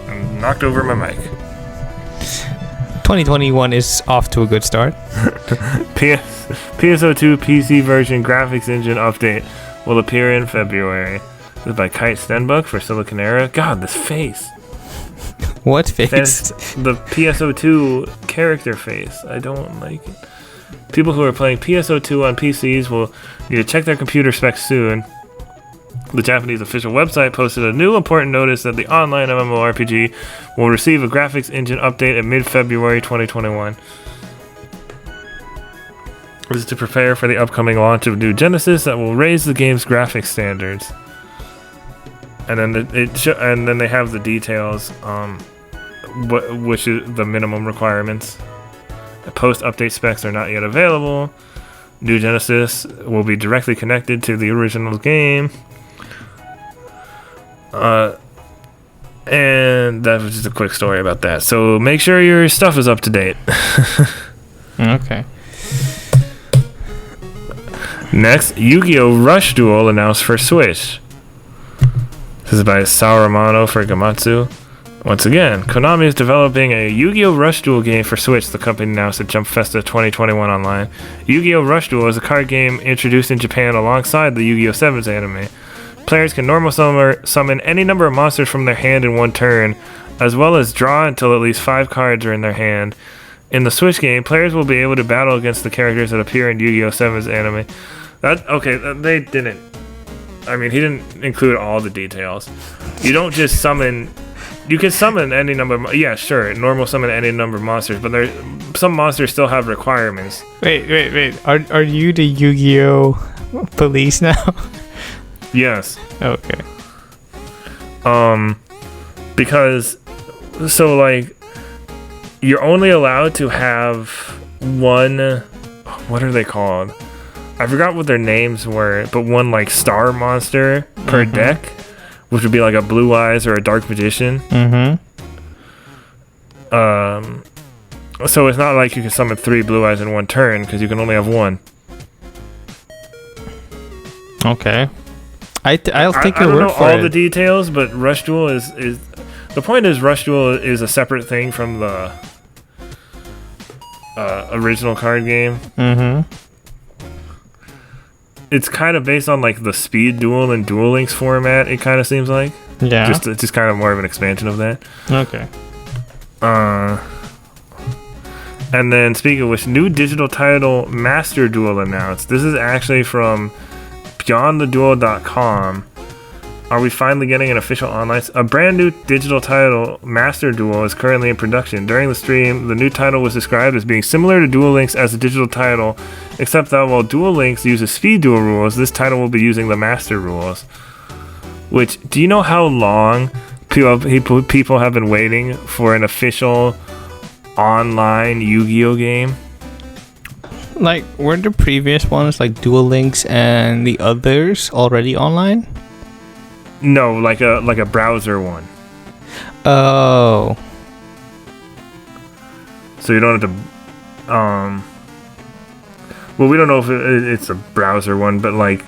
I knocked over my mic. 2021 is off to a good start. PSO2 PC version graphics engine update will appear in February. This is by Kite Stenbuck for Silicon Era. God, this face. What face? The PSO2 character face. I don't like it. People who are playing PSO2 on PCs will need to check their computer specs soon. The Japanese official website posted a new important notice that the online MMORPG will receive a graphics engine update in mid-February 2021. This is to prepare for the upcoming launch of New Genesis that will raise the game's graphics standards. And then then they have the details, which is the minimum requirements. The post-update specs are not yet available. New Genesis will be directly connected to the original game. And that was just a quick story about that. So make sure your stuff is up to date. Okay. Next, Yu-Gi-Oh! Rush Duel announced for Switch. This is by Sauramano for Gamatsu. Once again, Konami is developing a Yu-Gi-Oh! Rush Duel game for Switch, the company announced at Jump Festa 2021 online. Yu-Gi-Oh! Rush Duel is a card game introduced in Japan alongside the Yu-Gi-Oh! 7's anime. Players can normal summon any number of monsters from their hand in one turn, as well as draw until at least 5 cards are in their hand. In the Switch game, players will be able to battle against the characters that appear in Yu-Gi-Oh! 7's anime. They didn't. I mean, he didn't include all the details. You don't just summon. You can summon any number. Yeah, sure, normal summon any number of monsters, but some monsters still have requirements. Wait. Are you the Yu-Gi-Oh! Police now? Yes. Okay. Because, so like, you're only allowed to have one. What are they called? I forgot what their names were, but one like star monster per deck, which would be like a Blue Eyes or a Dark Magician. So it's not like you can summon 3 Blue Eyes in one turn because you can only have one. Okay. I'll take your word for it. I don't know all the details, but Rush Duel is the point is Rush Duel is a separate thing from the original card game. It's kind of based on like the Speed Duel and Duel Links format. It kind of seems like. Yeah. It's just kind of more of an expansion of that. Okay. And then speaking of which, new digital title Master Duel announced. This is actually from BeyondTheDuel.com. Are we finally getting an official online? A brand new digital title, Master Duel, is currently in production. During the stream, the new title was described as being similar to Duel Links as a digital title, except that while Duel Links uses Speed Duel rules, this title will be using the Master rules. Which, do you know how long people have been waiting for an official online Yu-Gi-Oh! Game? Like, were the previous ones, like Duel Links and the others, already online? No, like a browser one. Oh. So you don't have to. Well, we don't know if it's a browser one, but like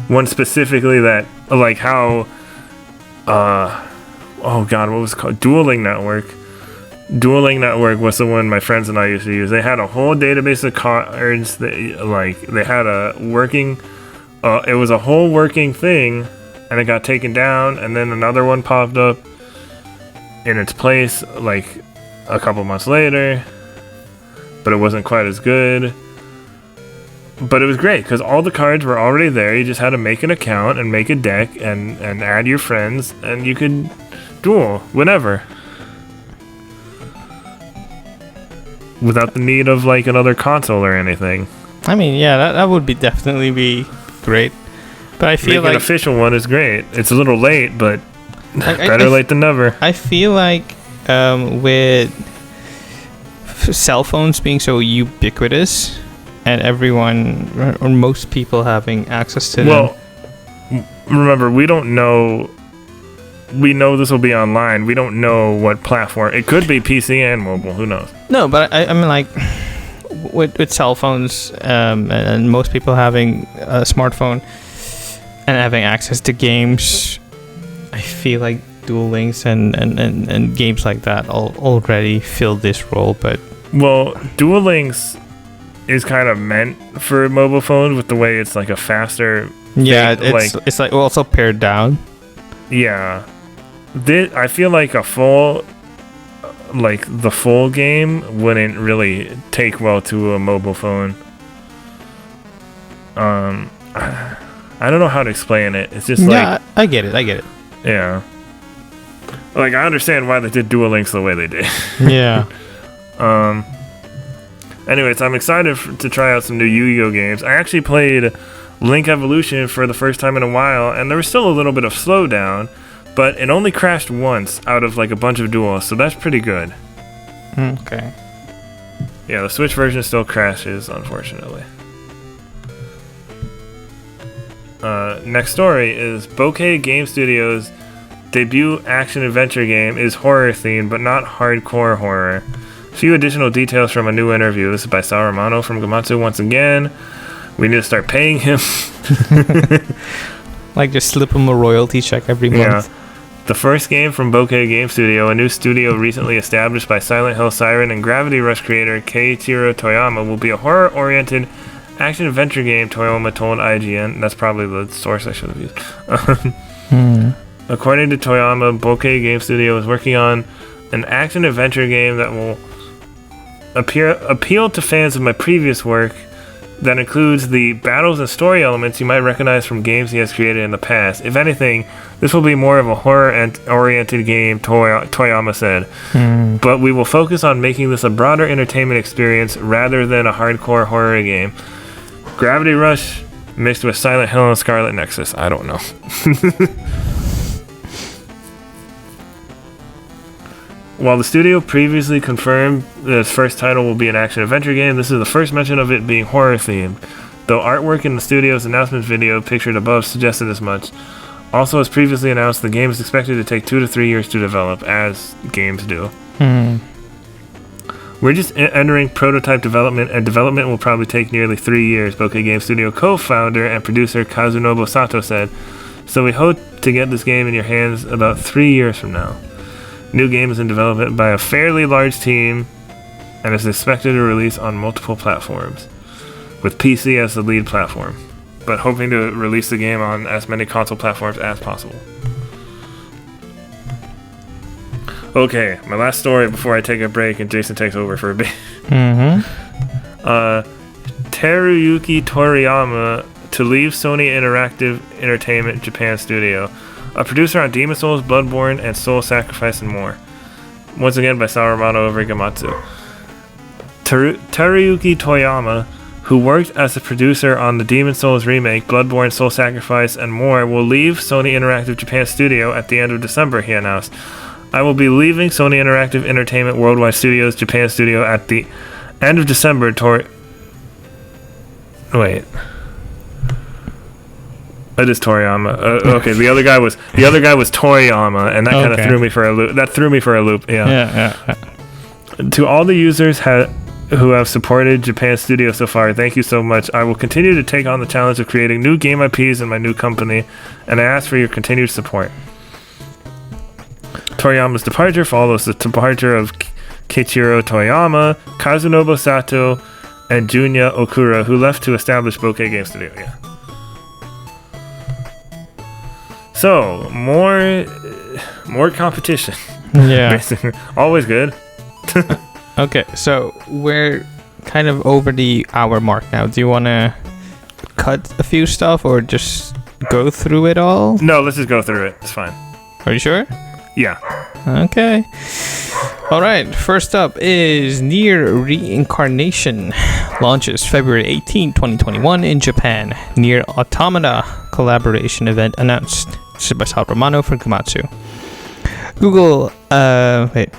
one specifically that, like how. Oh God, what was it called? Dueling Network. Dueling Network was the one my friends and I used to use. They had a whole database of cards. They had a working. It was a whole working thing. And it got taken down, and then another one popped up in its place like a couple months later, but it wasn't quite as good. But it was great because all the cards were already there. You just had to make an account and make a deck and add your friends, and you could duel whenever without the need of like another console or anything. I mean, yeah, that would definitely be great. But I feel like an official one is great. It's a little late, but better late than never. I feel like with cell phones being so ubiquitous, and everyone or most people having access to them. Well, remember, we don't know. We know this will be online. We don't know what platform. It could be PC and mobile. Who knows? No, but I mean, like, with cell phones and most people having a smartphone and having access to games, I feel like Duel Links and games like that already fill this role. But well, Duel Links is kind of meant for mobile phones with the way it's like a faster. Yeah, thing, it's like also pared down. Yeah. I feel like the full game wouldn't really take well to a mobile phone. I don't know how to explain it. It's just yeah, I get it. Yeah. Like, I understand why they did Duel Links the way they did. Yeah. Anyways, I'm excited to try out some new Yu-Gi-Oh games. I actually played Link Evolution for the first time in a while, and there was still a little bit of slowdown. But it only crashed once out of like a bunch of duels, so that's pretty good. Okay. Yeah, the Switch version still crashes, unfortunately. Next story is Bokeh Game Studios' debut action-adventure game is horror-themed, but not hardcore horror. Few additional details from a new interview. This is by Sal Romano from Gamatsu once again. We need to start paying him. Like, just slip him a royalty check every month. Yeah. The first game from Bokeh Game Studio, a new studio recently established by Silent Hill Siren and Gravity Rush creator Keiichiro Toyama, will be a horror-oriented action-adventure game, Toyama told IGN. That's probably the source I should have used. According to Toyama, Bokeh Game Studio is working on an action-adventure game that will appeal to fans of my previous work that includes the battles and story elements you might recognize from games he has created in the past. If anything, this will be more of a horror-oriented game, Toyama said. But we will focus on making this a broader entertainment experience rather than a hardcore horror game. Gravity Rush mixed with Silent Hill and Scarlet Nexus. I don't know. While the studio previously confirmed that its first title will be an action-adventure game, this is the first mention of it being horror-themed, though artwork in the studio's announcement video pictured above suggested as much. Also, as previously announced, the game is expected to take 2 to 3 years to develop, as games do. We're just entering prototype development, and development will probably take nearly 3 years, Bokeh Game Studio co-founder and producer Kazunobu Sato said. So we hope to get this game in your hands about 3 years from now. New game is in development by a fairly large team and is expected to release on multiple platforms, with PC as the lead platform, but hoping to release the game on as many console platforms as possible. Okay, my last story before I take a break and Jason takes over for a bit. Teruyuki Toriyama to leave Sony Interactive Entertainment Japan Studio. A producer on Demon Souls, Bloodborne, and Soul Sacrifice, and more. Once again by Sal Romano over Gamatsu. Teruyuki Toyama, who worked as a producer on the Demon Souls remake, Bloodborne, Soul Sacrifice, and more, will leave Sony Interactive Japan Studio at the end of December, he announced. I will be leaving Sony Interactive Entertainment Worldwide Studios Japan Studio at the end of December. Wait. It is Toriyama. Okay, the other guy was Toriyama, and that kind of threw me for a loop. Yeah. To all the users who have supported Japan Studio so far, thank you so much. I will continue to take on the challenge of creating new game IPs in my new company, and I ask for your continued support. Toriyama's departure follows the departure of Keiichiro Toyama, Kazunobu Sato, and Junya Okura, who left to establish Bokeh Game Studio. Yeah. So, more competition. Yeah. Always good. Okay, so we're kind of over the hour mark now. Do you want to cut a few stuff or just go through it all? No, let's just go through it. It's fine. Are you sure? Yeah. Okay. All right. First up is Nier Reincarnation. Launches February 18, 2021 in Japan. Nier Automata collaboration event announced. This is by Sal Romano for Gamatsu. Google, wait,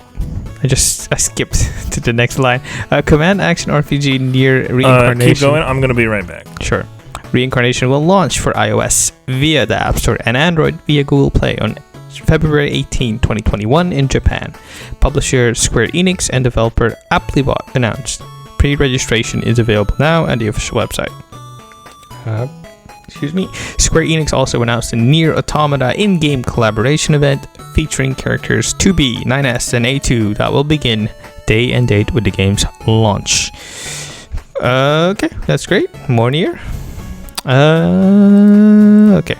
I skipped to the next line. Command action RPG Near Reincarnation. Keep going. I'm gonna be right back. Sure. Reincarnation will launch for iOS via the App Store and Android via Google Play on February 18, 2021 in Japan. Publisher Square Enix and developer Applebot announced. Pre-registration is available now at the official website. Square Enix also announced a Nier Automata in-game collaboration event featuring characters 2B, 9S, and A2 that will begin day and date with the game's launch. Okay, that's great. More Nier. Okay.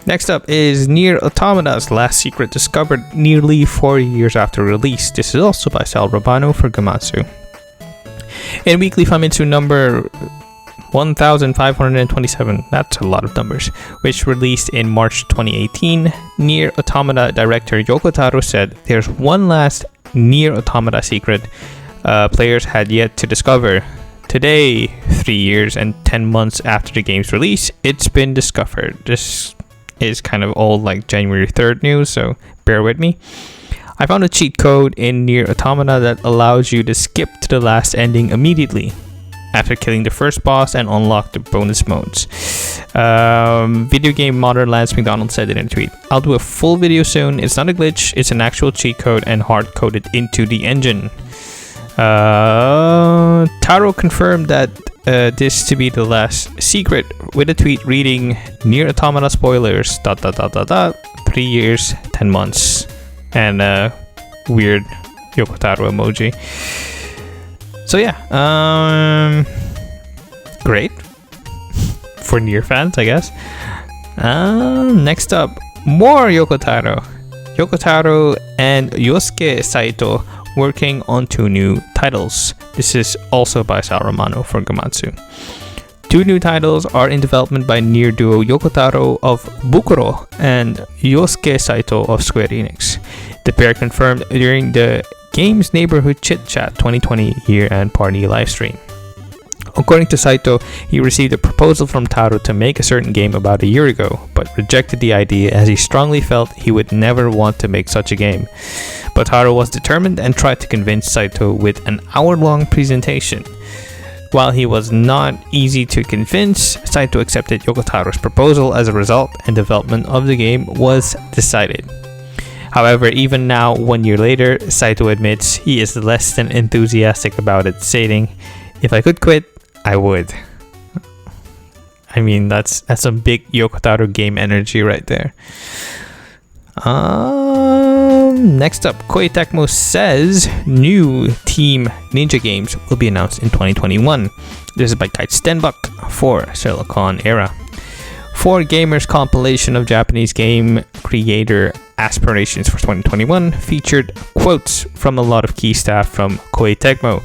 Next up is Nier Automata's last secret discovered nearly 4 years after release. This is also by Sal Romano for Gamatsu. In Weekly Famitsu number 1527, that's a lot of numbers, which released in March 2018, Nier Automata director Yoko Taro said there's one last Nier Automata secret players had yet to discover. Today, 3 years and 10 months after the game's release, it's been discovered. This is kind of old, like January 3rd news, so bear with me. I found a cheat code in Nier Automata that allows you to skip to the last ending immediately after killing the first boss and unlock the bonus modes. Video game modder Lance McDonald said in a tweet, I'll do a full video soon. It's not a glitch, it's an actual cheat code and hard-coded into the engine. Taro confirmed that this to be the last secret with a tweet reading Nier Automata spoilers ... 3 years 10 months and weird Yoko Taro emoji. So yeah, great for Nier fans, I guess. Next up, more Yoko Taro. Yoko Taro and Yosuke Saito working on 2 new titles. This is also by Sal Romano for Gamatsu. 2 new titles are in development by Nier duo Yoko Taro of Bukuro and Yosuke Saito of Square Enix. The pair confirmed during the Games Neighborhood Chit Chat 2020 year-end party livestream. According to Saito, he received a proposal from Taro to make a certain game about a year ago, but rejected the idea as he strongly felt he would never want to make such a game. But Taro was determined and tried to convince Saito with an hour-long presentation. While he was not easy to convince, Saito accepted Yoko Taro's proposal as a result, and development of the game was decided. However, even now, 1 year later, Saito admits he is less than enthusiastic about it, stating, "If I could quit, I would." I mean, that's some big Yoko Taro game energy right there. Next up, Koei Tecmo says new Team Ninja games will be announced in 2021. This is by Kite Stenbuck for Silicon Era. For Gamers compilation of Japanese game creator aspirations for 2021 featured quotes from a lot of key staff from Koei Tecmo.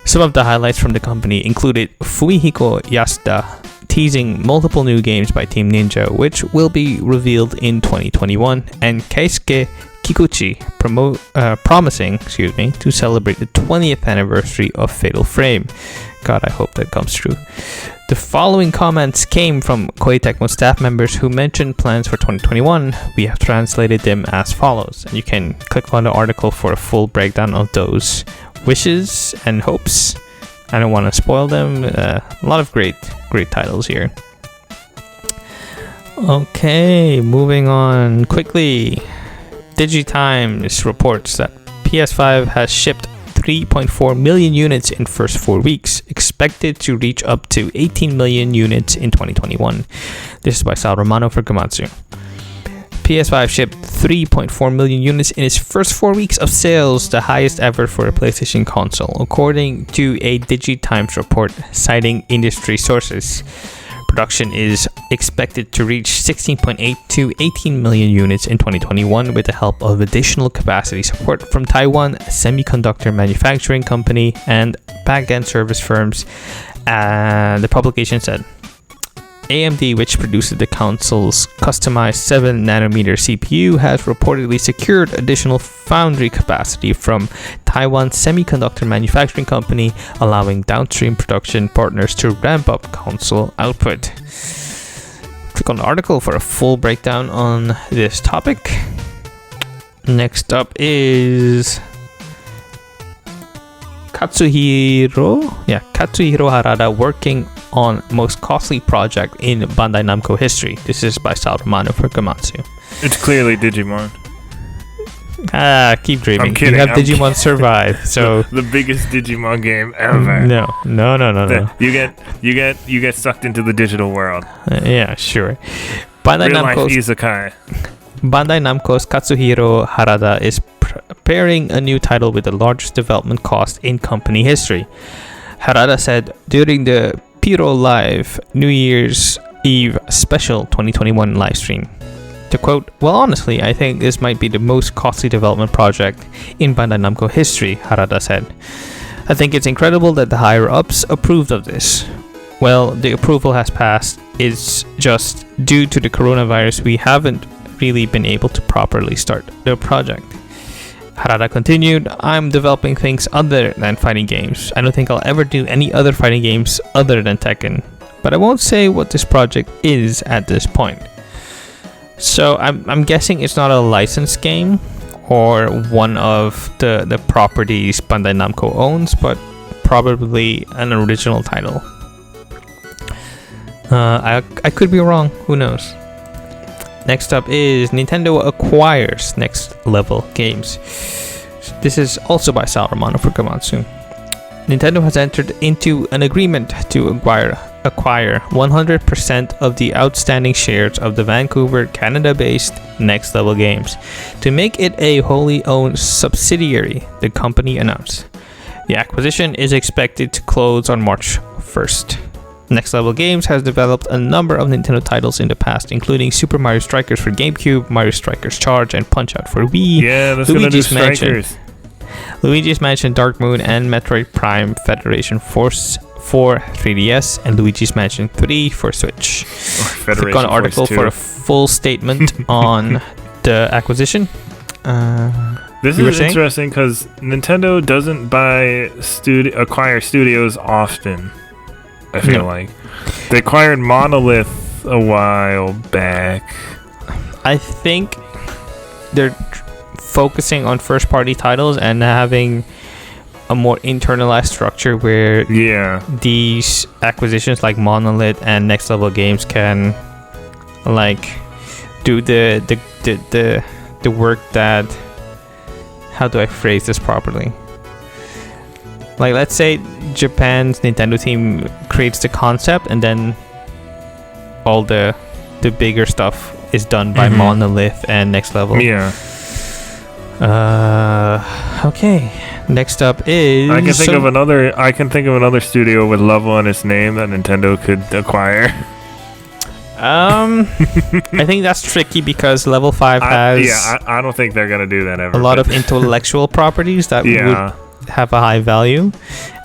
Some of the highlights from the company included Fumihiko Yasuda teasing multiple new games by Team Ninja, which will be revealed in 2021, and Keisuke Kikuchi promising to celebrate the 20th anniversary of Fatal Frame. God, I hope that comes true. The following comments came from Koei Tecmo staff members who mentioned plans for 2021. We have translated them as follows, and you can click on the article for a full breakdown of those wishes and hopes. I don't want to spoil them. A lot of great titles here. Okay, moving on quickly. DigiTimes reports that PS5 has shipped 3.4 million units in first 4 weeks, expected to reach up to 18 million units in 2021. This is by Sal Romano for Gamatsu. PS5 shipped 3.4 million units in its first 4 weeks of sales, the highest ever for a PlayStation console, according to a DigiTimes report citing industry sources. Production is expected to reach 16.8 to 18 million units in 2021 with the help of additional capacity support from Taiwan Semiconductor Manufacturing Company and back-end service firms. The publication said, AMD, which produces the console's customized 7nm CPU, has reportedly secured additional foundry capacity from Taiwan Semiconductor Manufacturing Company, allowing downstream production partners to ramp up console output. Click on the article for a full breakdown on this topic. Next up is Katsuhiro Harada working on most costly project in Bandai Namco history. This is by Sal Romano for Gamatsu. It's clearly Digimon. Keep dreaming. I'm kidding. You have Digimon Survive, so the biggest Digimon game ever. No. You get sucked into the digital world. Yeah, sure. Real life isekai. Bandai Namco's Katsuhiro Harada is preparing a new title with the largest development cost in company history. Harada said during the Piro Live New Year's Eve special 2021 live stream. To quote, "Well, honestly, I think this might be the most costly development project in Bandai Namco history," Harada said. "I think it's incredible that the higher-ups approved of this. Well, the approval has passed. It's just due to the coronavirus we haven't really been able to properly start the project." Harada continued, "I'm developing things other than fighting games. I don't think I'll ever do any other fighting games other than Tekken. But I won't say what this project is at this point." So I'm guessing it's not a licensed game or one of the properties Bandai Namco owns, but probably an original title. I could be wrong. Who knows? Next up is Nintendo acquires Next Level Games. This is also by Sal Romano for Gamatsu. Nintendo has entered into an agreement to acquire 100% of the outstanding shares of the Vancouver, Canada-based Next Level Games to make it a wholly owned subsidiary, the company announced. The acquisition is expected to close on March 1st. Next Level Games has developed a number of Nintendo titles in the past, including Super Mario Strikers for GameCube, Mario Strikers Charge, and Punch-Out for Wii, Yeah, that's gonna do Strikers. Luigi's Mansion Dark Moon, and Metroid Prime Federation Force for 3DS, and Luigi's Mansion 3 for Switch. Click on article for a full statement on the acquisition. This is interesting because Nintendo doesn't acquire studios often. I feel like they acquired Monolith a while back. I think they're focusing on first-party titles and having a more internalized structure where these acquisitions like Monolith and Next Level Games can like do the work that, how do I phrase this properly? Like, let's say Japan's Nintendo team creates the concept and then all the bigger stuff is done by Monolith and Next Level. Yeah. Okay. Next up is I can think of another studio with Level on its name that Nintendo could acquire. I think that's tricky because Level 5 has I don't think they're gonna do that ever. A lot of intellectual properties that would have a high value,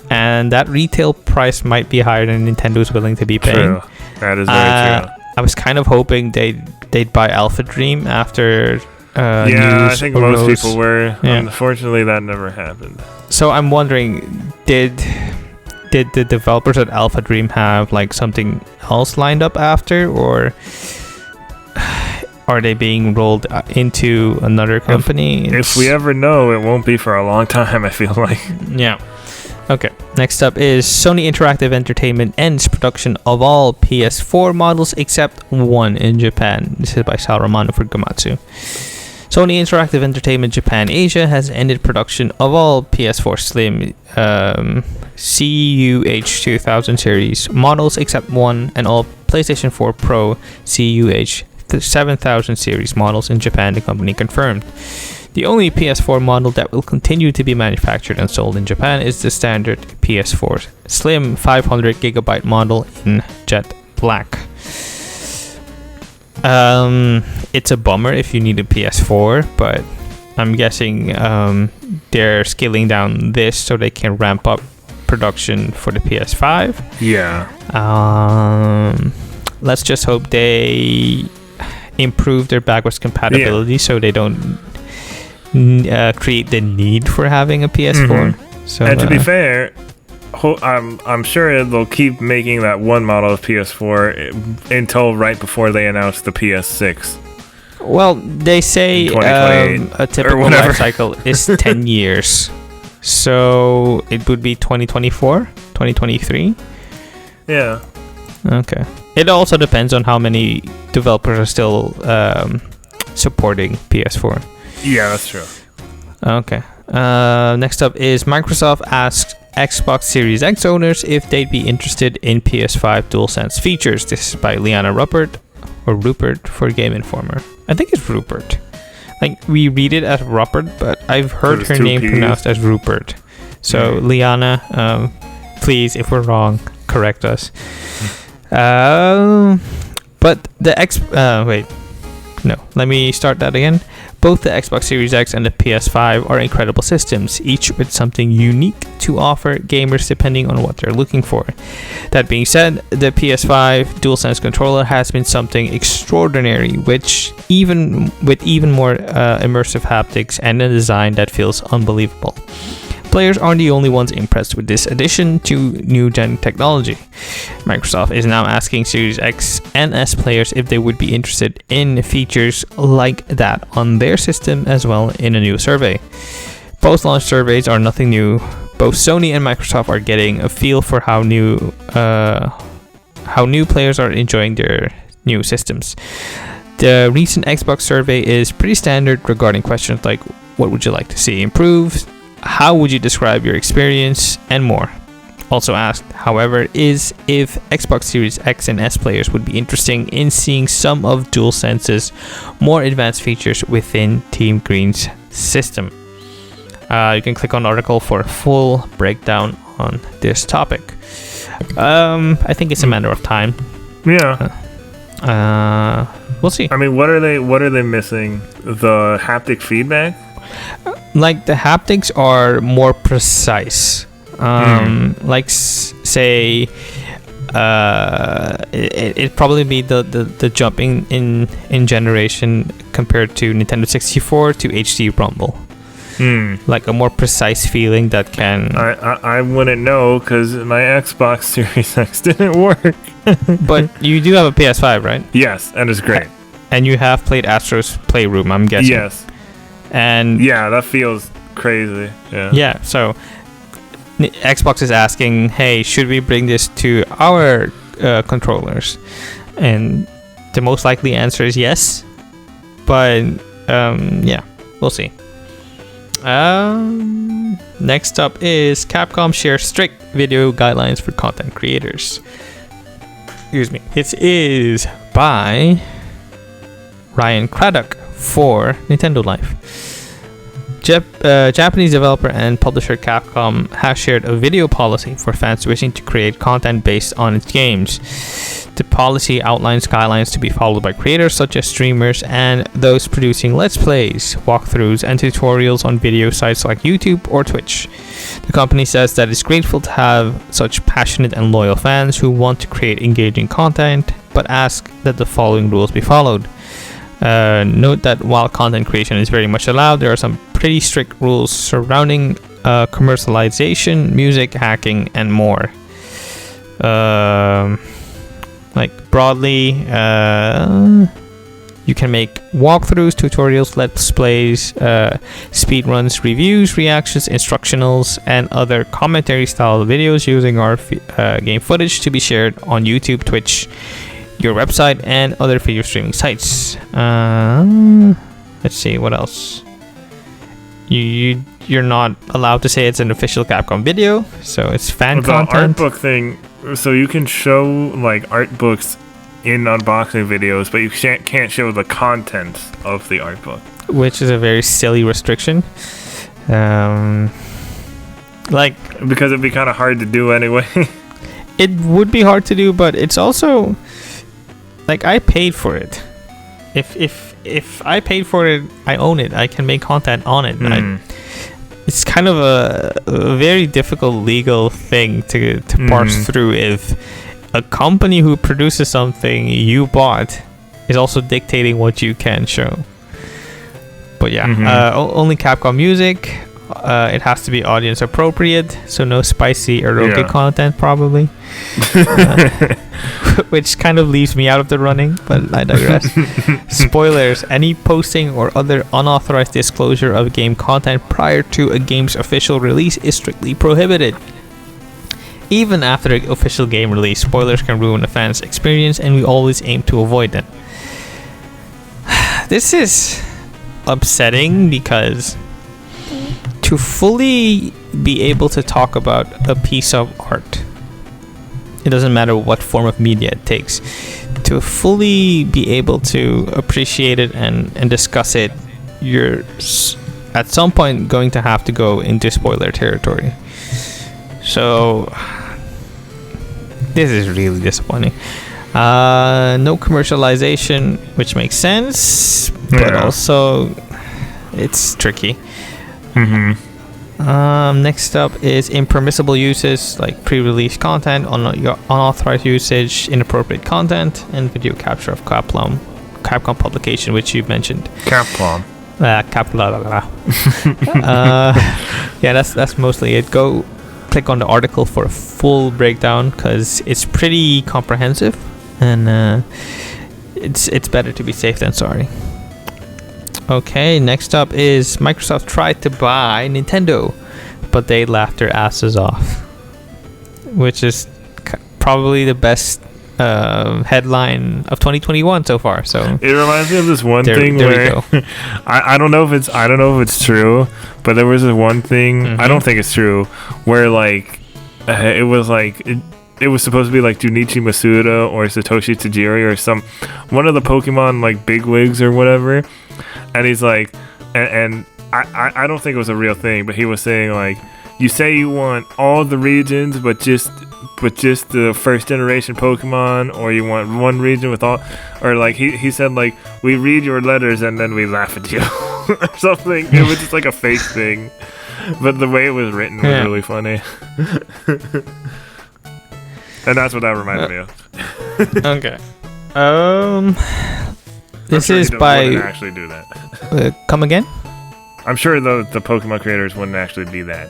and that retail price might be higher than Nintendo's willing to be paying. True. That is very true. I was kind of hoping they'd buy Alpha Dream after I think most people were. Yeah. Unfortunately, that never happened. So I'm wondering, did the developers at Alpha Dream have like something else lined up after, or are they being rolled into another company? If we ever know, it won't be for a long time, I feel like. Yeah. Okay. Next up is Sony Interactive Entertainment ends production of all PS4 models except one in Japan. This is by Sal Romano for Gamatsu. Sony Interactive Entertainment Japan Asia has ended production of all PS4 Slim CUH 2000 series models except one, and all PlayStation 4 Pro CUH 7000 series models in Japan, the company confirmed. The only PS4 model that will continue to be manufactured and sold in Japan is the standard PS4 Slim 500GB model in jet black. It's a bummer if you need a PS4, but I'm guessing they're scaling down this so they can ramp up production for the PS5. Yeah. Let's just hope they improve their backwards compatibility so they don't create the need for having a PS4. So, and to be fair, I'm sure they'll keep making that one model of PS4 until right before they announce the PS6. Well, they say a typical life cycle is 10 years. So it would be 2024, 2023? Yeah. Okay. It also depends on how many developers are still supporting PS4. Yeah, that's true. Okay. Next up is Microsoft asks Xbox Series X owners if they'd be interested in PS5 DualSense features. This is by Liana Rupert for Game Informer. I think it's Rupert. Like, we read it as Rupert, but I've heard her name pronounced as Rupert. So, Liana, please, if we're wrong, correct us. But the wait. No, let me start that again. Both the Xbox Series X and the PS5 are incredible systems, each with something unique to offer gamers depending on what they're looking for. That being said, the PS5 DualSense controller has been something extraordinary, with even more immersive haptics and a design that feels unbelievable. Players aren't the only ones impressed with this addition to new-gen technology. Microsoft is now asking Series X and S players if they would be interested in features like that on their system as well in a new survey. Post-launch surveys are nothing new. Both Sony and Microsoft are getting a feel for how new players are enjoying their new systems. The recent Xbox survey is pretty standard regarding questions like what would you like to see improved, how would you describe your experience, and more. Also asked, however, is if Xbox Series X and S players would be interested in seeing some of DualSense's more advanced features within Team Green's system. You can click on the article for a full breakdown on this topic. I think it's a matter of time. Yeah. We'll see. I mean, what are they missing? The haptic feedback? Like, the haptics are more precise. Like, say, it'd probably be the jumping in generation compared to Nintendo 64 to HD Rumble. Like a more precise feeling that can... I wouldn't know because my Xbox Series X didn't work. But you do have a PS5, right? Yes, and it's great. And you have played Astro's Playroom, I'm guessing. Yes. And yeah, that feels crazy. Yeah, so Xbox is asking, hey, should we bring this to our controllers? And the most likely answer is yes. But yeah, we'll see. Next up is Capcom shares strict video guidelines for content creators. Excuse me. It is by Ryan Craddock for Nintendo Life. Japanese developer and publisher Capcom has shared a video policy for fans wishing to create content based on its games. The policy outlines guidelines to be followed by creators such as streamers and those producing let's plays, walkthroughs, and tutorials on video sites like YouTube or Twitch. The company says that it's grateful to have such passionate and loyal fans who want to create engaging content, but ask that the following rules be followed. Note that while content creation is very much allowed, there are some pretty strict rules surrounding commercialization, music, hacking, and more. Like, broadly, you can make walkthroughs, tutorials, let's plays, speedruns, reviews, reactions, instructionals, and other commentary style videos using our game footage to be shared on YouTube, Twitch, your website, and other video streaming sites. Let's see, what else? You're not allowed to say it's an official Capcom video, so it's fan content. The art book thing, so you can show like art books in unboxing videos, but you can't show the content of the art book, which is a very silly restriction. Like, because it'd be kind of hard to do anyway. It would be hard to do, but it's also like, I paid for it. If I paid for it, I own it. I can make content on it. It's kind of a very difficult legal thing to parse through if a company who produces something you bought is also dictating what you can show. But yeah, only Capcom Music, It has to be audience appropriate, so no spicy erotic content probably. Which kind of leaves me out of the running, but I digress. Spoilers. Any posting or other unauthorized disclosure of game content prior to a game's official release is strictly prohibited. Even after the official game release, spoilers can ruin a fan's experience, and we always aim to avoid them. This is upsetting because to fully be able to talk about a piece of art, it doesn't matter what form of media it takes, to fully be able to appreciate it and discuss it, you're at some point going to have to go into spoiler territory. So this is really disappointing. No commercialization, which makes sense, but also it's tricky. Next up is impermissible uses, like pre-release content, unauthorized usage, inappropriate content, and video capture of Capcom publication, which you mentioned. Capcom. Yeah, that's mostly it. Go click on the article for a full breakdown because it's pretty comprehensive, and it's better to be safe than sorry. Okay, next up is Microsoft tried to buy Nintendo, but they laughed their asses off, which is probably the best headline of 2021 so far. So it reminds me of this one thing where I don't know if it's true, but there was this one thing, I don't think it's true, where like it was supposed to be like Junichi Masuda or Satoshi Tajiri or one of the Pokemon like bigwigs or whatever, and he's like, and I don't think it was a real thing, but he was saying like, you say you want all the regions, but just the first generation Pokemon, or you want one region with all, or like he said like, we read your letters and then we laugh at you or something. It was just like a fake thing, but the way it was written was really funny. And that's what that reminded me of. Okay. This sure is by actually do that. Come again? I'm sure the Pokemon creators wouldn't actually be that.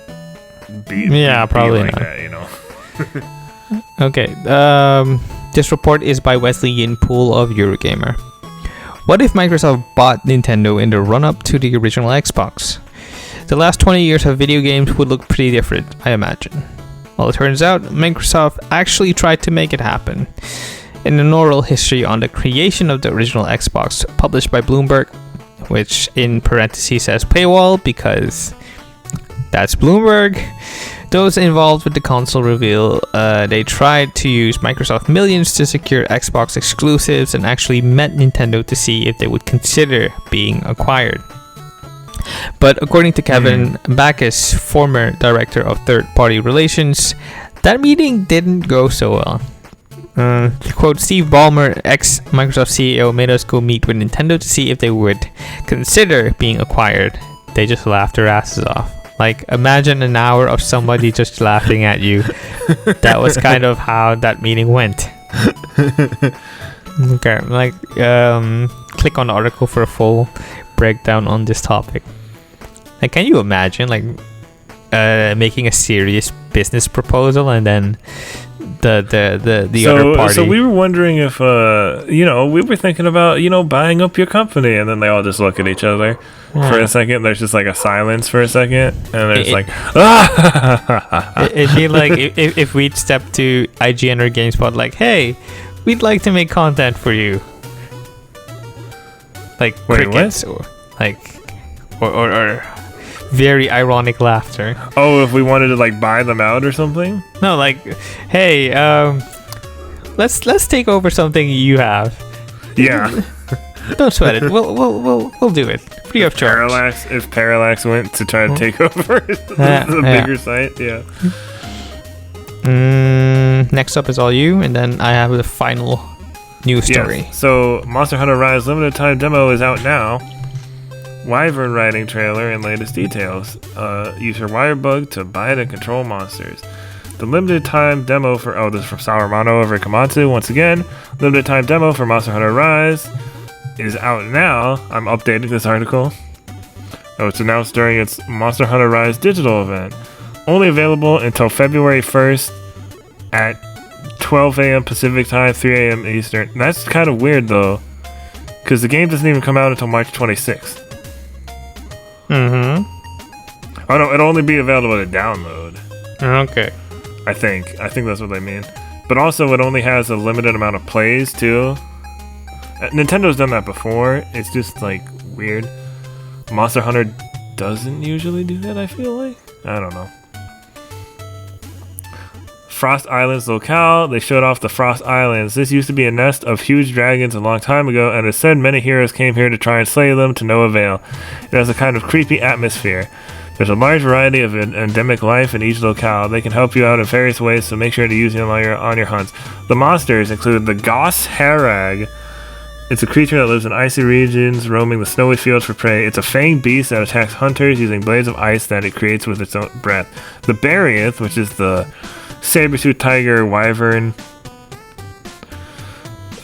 Probably like not. That, you know. Okay. This report is by Wesley Yin-Poole of Eurogamer. What if Microsoft bought Nintendo in the run-up to the original Xbox? The last 20 years of video games would look pretty different, I imagine. Well, it turns out Microsoft actually tried to make it happen. In an oral history on the creation of the original Xbox, published by Bloomberg, which in parentheses says paywall because that's Bloomberg, those involved with the console reveal, they tried to use Microsoft millions to secure Xbox exclusives and actually met Nintendo to see if they would consider being acquired. But according to Kevin Backus, former director of third-party relations, that meeting didn't go so well. Quote, Steve Ballmer, ex-Microsoft CEO, made us go meet with Nintendo to see if they would consider being acquired. They just laughed their asses off. Like, imagine an hour of somebody just laughing at you. That was kind of how that meeting went. Okay, like, click on the article for a full breakdown on this topic. Like, can you imagine, like, making a serious business proposal and then the other party? So we were wondering if, we were thinking about, buying up your company, and then they all just look at each other for a second. There's just like a silence for a second, and there's it'd be like if we'd step to IGN or GameSpot, like, hey, we'd like to make content for you. Like, crickets, or like, or very ironic laughter. Oh, if we wanted to like buy them out or something? No, like, hey, let's take over something you have. Yeah. Don't sweat it. We'll do it free of charge. If Parallax went to try to take over the bigger site, yeah. Next up is all you, and then I have the final news story. Yes. So, Monster Hunter Rise limited time demo is out now. Wyvern riding trailer and latest details. Use your Wirebug to bite and control monsters. The limited time demo for this is from Saruman over at Komatsu once again. Limited time demo for Monster Hunter Rise is out now. I'm updating this article. It's announced during its Monster Hunter Rise digital event. Only available until February 1st at 12 a.m. Pacific time, 3 a.m. Eastern. That's kind of weird though, because the game doesn't even come out until March 26th. Oh no, it'll only be available to download. Okay. I think that's what they mean. But also, it only has a limited amount of plays too. Nintendo's done that before. It's just like weird. Monster Hunter doesn't usually do that, I feel like. I don't know. Frost Islands locale. They showed off the Frost Islands. This used to be a nest of huge dragons a long time ago, and it's said many heroes came here to try and slay them to no avail. It has a kind of creepy atmosphere. There's a large variety of endemic life in each locale. They can help you out in various ways, so make sure to use them on your hunts. The monsters include the Goss Harag. It's a creature that lives in icy regions, roaming the snowy fields for prey. It's a fanged beast that attacks hunters using blades of ice that it creates with its own breath. The Barioth, which is the saber-tooth tiger wyvern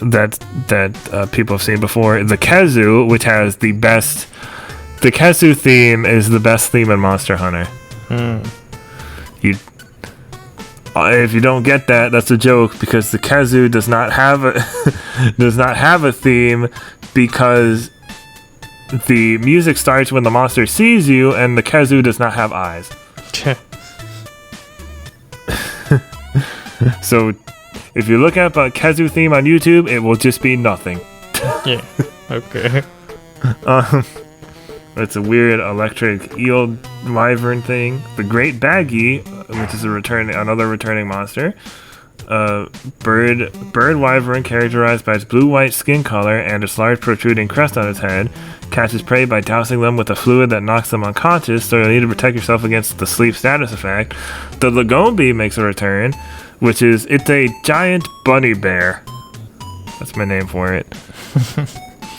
that people have seen before. The Kezu, which has the best... The Kezu theme is the best theme in Monster Hunter. If you don't get that, that's a joke, because the Kezu does not have a theme, because the music starts when the monster sees you, and the Kezu does not have eyes. So, if you look up a Kezu theme on YouTube, it will just be nothing. Yeah. Okay. It's a weird electric eel wyvern thing. The Great Baggy, which is another returning monster. Bird wyvern characterized by its blue-white skin color and its large protruding crest on its head. Catches prey by dousing them with a fluid that knocks them unconscious, so you'll need to protect yourself against the sleep status effect. The Lagombi makes a return, it's a giant bunny bear. That's my name for it.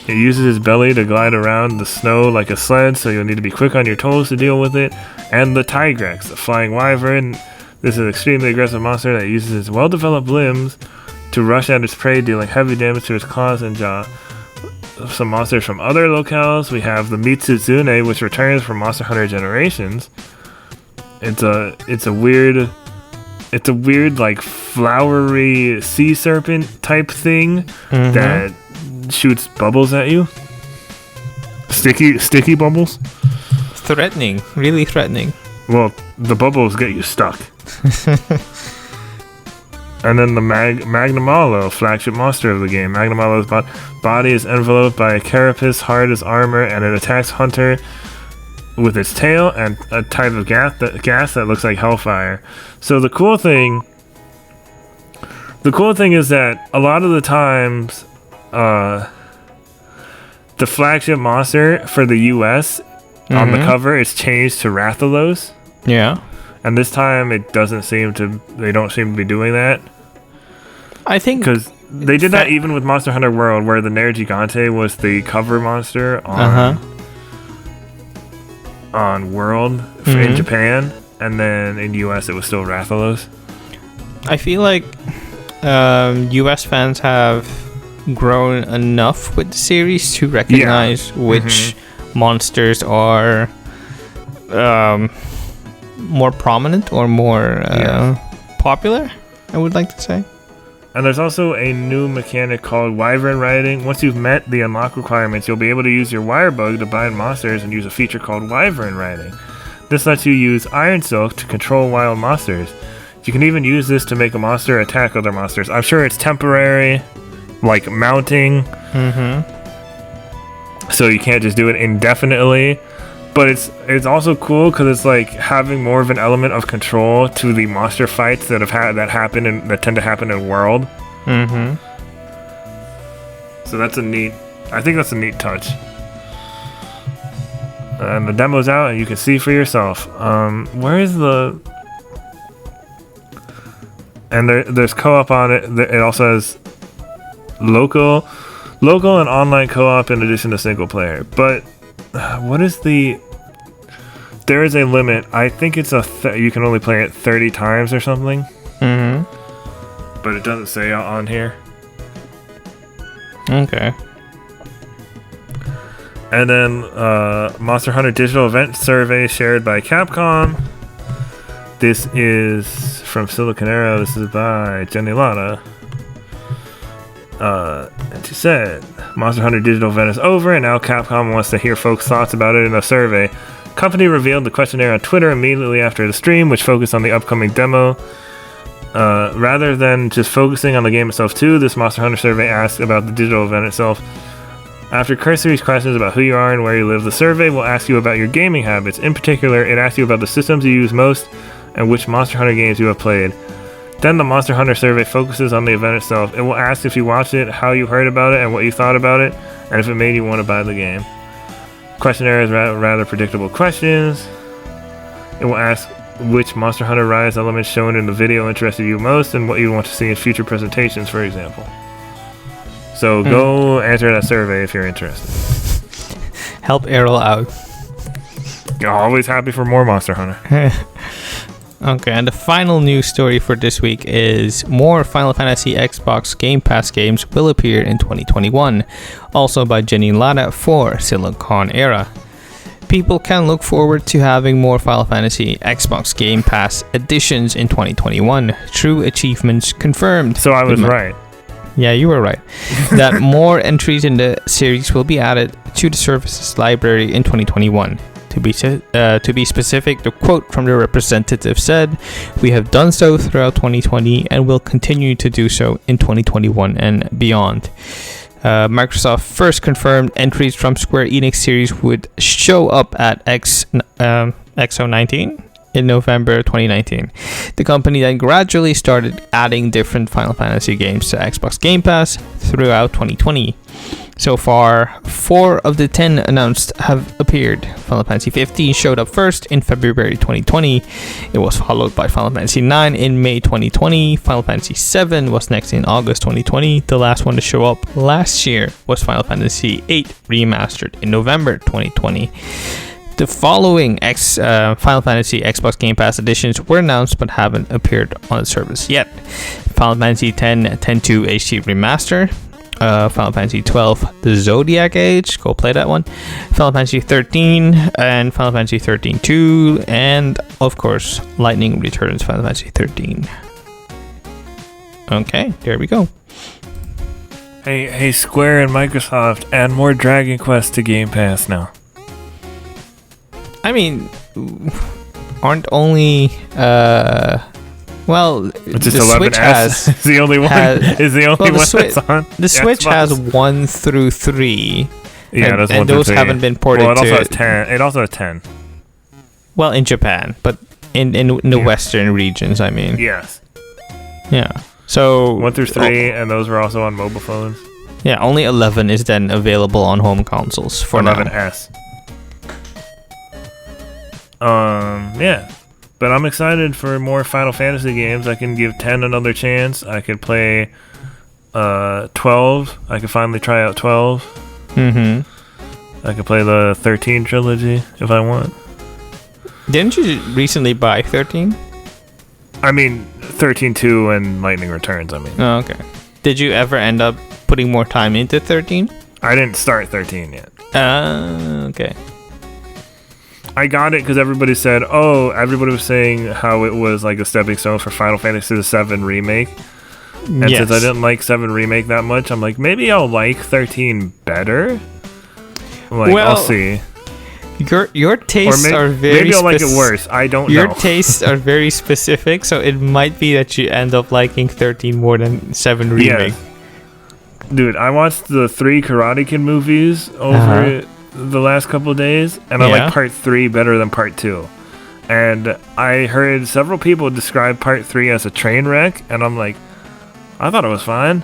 It uses its belly to glide around the snow like a sled, so you'll need to be quick on your toes to deal with it. And the Tigrex, a flying wyvern. This is an extremely aggressive monster that uses its well-developed limbs to rush at its prey, dealing heavy damage to its claws and jaw. Some monsters from other locales. We have the Mitsuzune, which returns from Monster Hunter Generations. It's a weird like flowery sea serpent type thing that shoots bubbles at you. Sticky bubbles. Threatening, really threatening. Well, the bubbles get you stuck. And then the Magnamalo, flagship monster of the game. Magnamalo's body is enveloped by a carapace hard as armor, and it attacks hunter with its tail and a type of gas that looks like hellfire. So the cool thing is that a lot of the times the flagship monster for the US on the cover is changed to Rathalos. Yeah. And this time they don't seem to be doing that. I think because they did that even with Monster Hunter World, where the Nergigante was the cover monster on World in Japan, and then in US it was still Rathalos. I feel like US fans have grown enough with the series to recognize which monsters are more prominent or more popular, I would like to say. And there's also a new mechanic called Wyvern Riding. Once you've met the unlock requirements, you'll be able to use your wire bug to bind monsters and use a feature called Wyvern Riding. This lets you use Iron Silk to control wild monsters. You can even use this to make a monster attack other monsters. I'm sure it's temporary, like mounting. So you can't just do it indefinitely. But it's also cool because it's like having more of an element of control to the monster fights that tend to happen in World. So I think that's a neat touch. And the demo's out, and you can see for yourself. Where is the? And there's co-op on it. It also has local and online co-op in addition to single player. But what is the? There is a limit. I think it's you can only play it 30 times or something. But it doesn't say on here. Okay. And then Monster Hunter Digital Event Survey shared by Capcom. This is from Silicon Arrow. This is by Jenny Lana. And she said, Monster Hunter Digital Event is over, and now Capcom wants to hear folks' thoughts about it in a survey. Company revealed the questionnaire on Twitter immediately after the stream, which focused on the upcoming demo. Rather than just focusing on the game itself too, this Monster Hunter survey asked about the digital event itself. After cursory questions about who you are and where you live, the survey will ask you about your gaming habits. In particular, it asks you about the systems you use most and which Monster Hunter games you have played. Then the Monster Hunter survey focuses on the event itself. It will ask if you watched it, how you heard about it, and what you thought about it, and if it made you want to buy the game. Questionnaire is rather predictable questions. It will ask which Monster Hunter Rise elements shown in the video interested you most, and what you want to see in future presentations, for example. So go answer that survey if you're interested. Help Erroll out. You're always happy for more Monster Hunter. Okay, and the final news story for this week is more Final Fantasy Xbox Game Pass games will appear in 2021, also by Jenny Lada for Silicon Era. People can look forward to having more Final Fantasy Xbox Game Pass editions in 2021. True achievements confirmed. So I was right. Yeah, you were right. That more entries in the series will be added to the services library in 2021. To be specific, the quote from the representative said, "We have done so throughout 2020 and will continue to do so in 2021 and beyond." Microsoft first confirmed entries from Square Enix series would show up at XO19 in November 2019. The company then gradually started adding different Final Fantasy games to Xbox Game Pass throughout 2020. So far, 4 of the 10 announced have appeared. Final Fantasy 15 showed up first in February 2020. It was followed by Final Fantasy 9 in May 2020. Final Fantasy 7 was next in August 2020. The last one to show up last year was Final Fantasy 8 Remastered in November 2020. The following Final Fantasy Xbox Game Pass editions were announced but haven't appeared on the service yet. Final Fantasy X 10-2 HD Remaster, Final Fantasy 12 The Zodiac Age, go play that one, Final Fantasy 13 and Final Fantasy 13-2, and of course Lightning Returns Final Fantasy 13. Okay, there we go. Hey, Square and Microsoft, add more Dragon Quest to Game Pass now. I mean, aren't only well, just the 11S Switch has is the only one. Is the only one that's on. The Switch has 1 through 3. Yeah, and those haven't been ported. Well, it also has 10. It also has 10. Well, in Japan, but in the Western regions, I mean. Yes. Yeah. So 1 through 3, and those were also on mobile phones. Yeah, only 11 is then available on home consoles for 11S. Yeah. But I'm excited for more Final Fantasy games. I can give 10 another chance. I could play 12. I could finally try out 12. Mm-hmm. I could play the 13 trilogy if I want. Didn't you recently buy 13? I mean, 13-2 and Lightning Returns, I mean. Oh, okay. Did you ever end up putting more time into 13? I didn't start 13 yet. Okay. I got it because everybody was saying how it was like a stepping stone for Final Fantasy VII Remake. And since I didn't like 7 Remake that much, I'm like, maybe I'll like 13 better? I'll see. Your tastes are very maybe I'll like it worse. I don't know. Your tastes are very specific, so it might be that you end up liking 13 more than 7 Remake. Yeah. Dude, I watched the 3 Karate Kid movies over the last couple of days, and I like part 3 better than part 2. And I heard several people describe part 3 as a train wreck, and I'm like, I thought it was fine.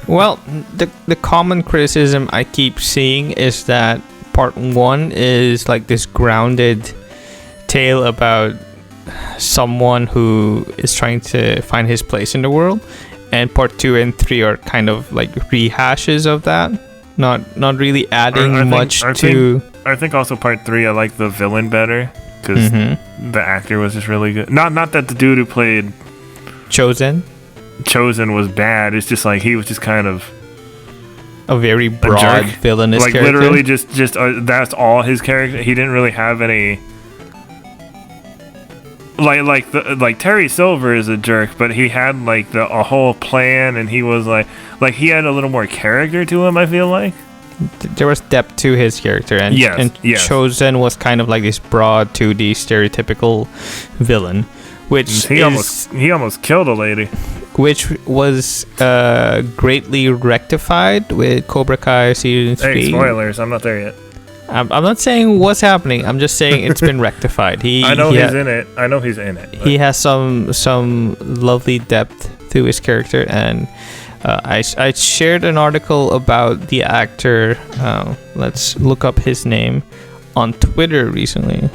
Well, the common criticism I keep seeing is that part 1 is like this grounded tale about someone who is trying to find his place in the world, and part 2 and 3 are kind of like rehashes of that. Not really adding much to. I think also part 3 I like the villain better because the actor was just really good. Not that the dude who played Chosen was bad. It's just like he was just kind of a very broad villainous like character. literally just that's all his character. He didn't really have any. Like Terry Silver is a jerk, but he had like a whole plan, and he was like he had a little more character to him. I feel like there was depth to his character, and Chosen was kind of like this broad 2D stereotypical villain, which he almost killed a lady, which was greatly rectified with Cobra Kai season 3. Hey, spoilers! I'm not there yet. I'm not saying what's happening. I'm just saying it's been rectified. I know he's in it. I know he's in it. He has some lovely depth to his character, and I shared an article about the actor. Let's look up his name on Twitter recently.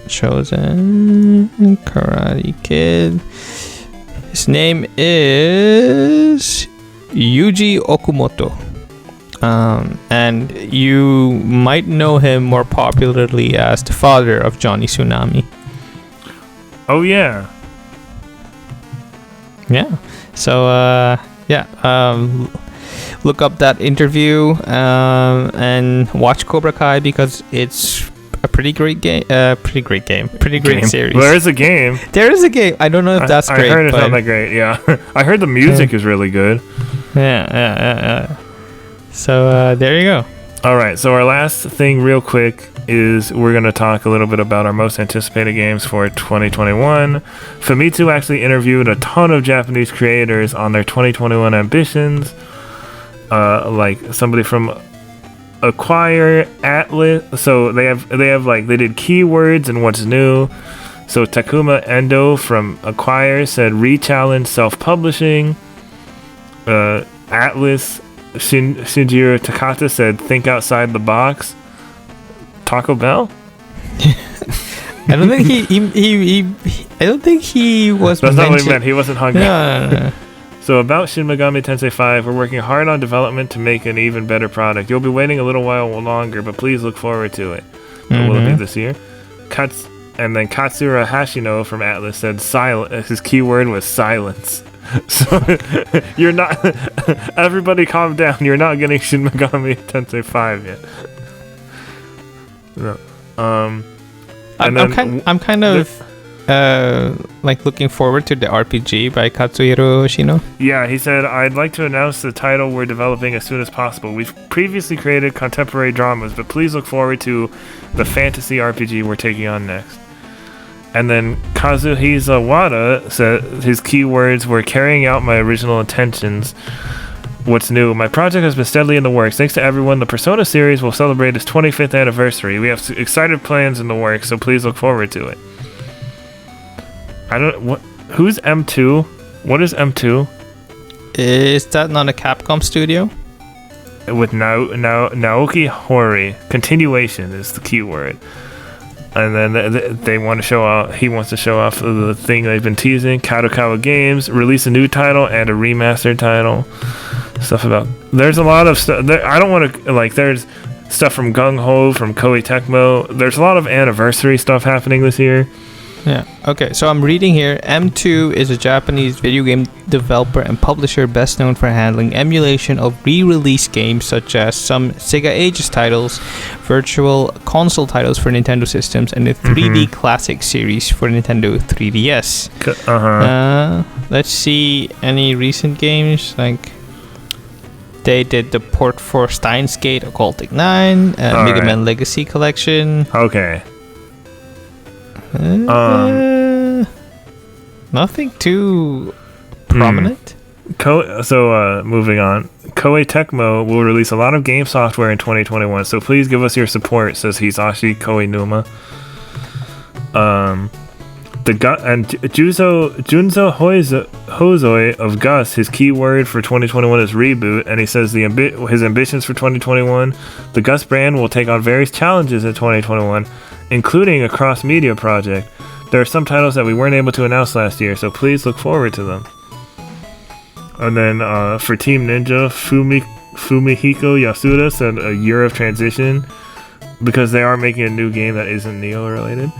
Chosen Karate Kid. His name is Yuji Okumoto. And you might know him more popularly as the father of Johnny Tsunami. Oh yeah. Yeah. So look up that interview and watch Cobra Kai because it's a pretty great game. Pretty great series. There is a game. There is a game. I don't know if that's great. I heard it's not that great. Yeah. I heard the music is really good. Yeah. So there you go. All right. So our last thing, real quick, is we're going to talk a little bit about our most anticipated games for 2021. Famitsu actually interviewed a ton of Japanese creators on their 2021 ambitions. Like somebody from Acquire, Atlas. So they did keywords and what's new. So Takuma Endo from Acquire said re-challenge self-publishing. Atlas Shinjiro Takata said think outside the box. Taco Bell? I don't think he was. That's not what he meant. He wasn't hungry. No. So about Shin Megami Tensei 5, we're working hard on development to make an even better product. You'll be waiting a little while longer, but please look forward to it. Will it be this year? And then Katsura Hashino from Atlas said his keyword was silence. So you're not. Everybody, calm down. You're not getting Shin Megami Tensei 5 yet. No. I'm kind of like looking forward to the RPG by Katsuhiro Oshino. Yeah, he said, I'd like to announce the title we're developing as soon as possible. We've previously created contemporary dramas, but please look forward to the fantasy RPG we're taking on next. And then Kazuhisa Wada said his keywords were carrying out my original intentions. What's new? My project has been steadily in the works. Thanks to everyone, the Persona series will celebrate its 25th anniversary. We have exciting plans in the works, so please look forward to it. Who's M2? What is M2? Is that not a Capcom studio? With Naoki Hori. Continuation is the keyword. And then they want to show off. He wants to show off the thing they've been teasing. Kadokawa Games release a new title and a remastered title. Stuff about. There's a lot of stuff. I don't want to There's stuff from Gung Ho, from Koei Tecmo. There's a lot of anniversary stuff happening this year. Yeah. Okay. So I'm reading here. M2 is a Japanese video game developer and publisher best known for handling emulation of re-release games such as some Sega Ages titles, virtual console titles for Nintendo systems, and the 3D Classic series for Nintendo 3DS. Let's see any recent games. Like they did the port for Steins Gate, Occultic 9, Mega Man Legacy Collection. Okay. Nothing too prominent. Moving on. Koei Tecmo will release a lot of game software in 2021, so please give us your support, says Hisashi Koinuma. Junzo Hozoi of Gus, his keyword for 2021 is reboot, and he says his ambitions for 2021, the Gus brand will take on various challenges in 2021, including a cross-media project. There are some titles that we weren't able to announce last year, so please look forward to them. And then for Team Ninja, Fumihiko Yasuda said a year of transition because they are making a new game that isn't Neo related.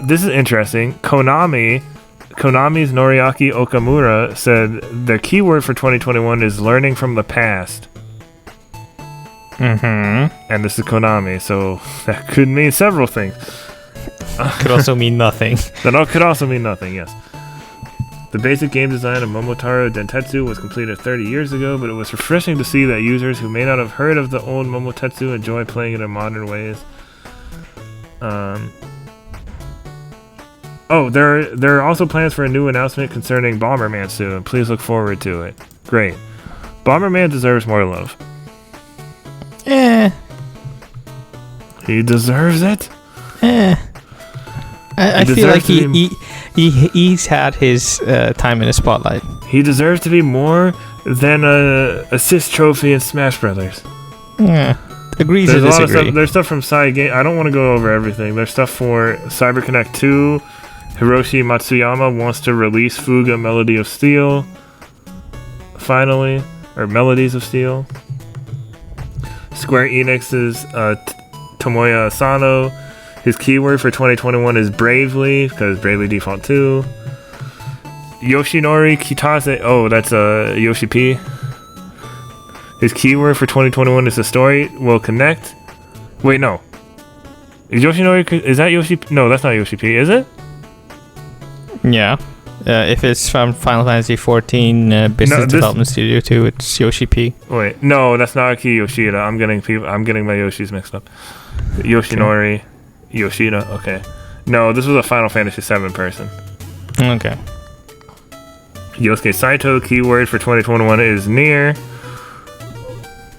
This is interesting. Konami Konami's Noriaki Okamura said the keyword for 2021 is learning from the past. And this is Konami, so that could mean several things. Could also mean nothing. That could also mean nothing, yes. The basic game design of Momotaro Dentetsu was completed 30 years ago, but it was refreshing to see that users who may not have heard of the old Momotetsu enjoy playing it in modern ways. There are also plans for a new announcement concerning Bomberman soon. Please look forward to it. Great. Bomberman deserves more love. He deserves it? I feel like he's had his time in the spotlight. He deserves to be more than a assist trophy in Smash Brothers. Yeah. Agree to disagree. There's stuff from side game. I don't want to go over everything. There's stuff for CyberConnect 2. Hiroshi Matsuyama wants to release Fuga Melody of Steel. Finally. Or Melodies of Steel. Square Enix's Tomoya Asano. His keyword for 2021 is Bravely, because Bravely Default 2. Yoshinori Kitase. Oh, that's Yoshi P. His keyword for 2021 is the story will connect. Wait, no. Is Yoshinori... Is that Yoshi... No, that's not Yoshi P, is it? Yeah. If it's from Final Fantasy 14 Business Development Studio 2, it's Yoshi P. Wait, no, that's not Aki Yoshida. I'm getting my Yoshis mixed up. Yoshinori... Okay. Yoshida, okay. No, this was a Final Fantasy 7 person. Okay. Yosuke Saito, keyword for 2021 is Nier.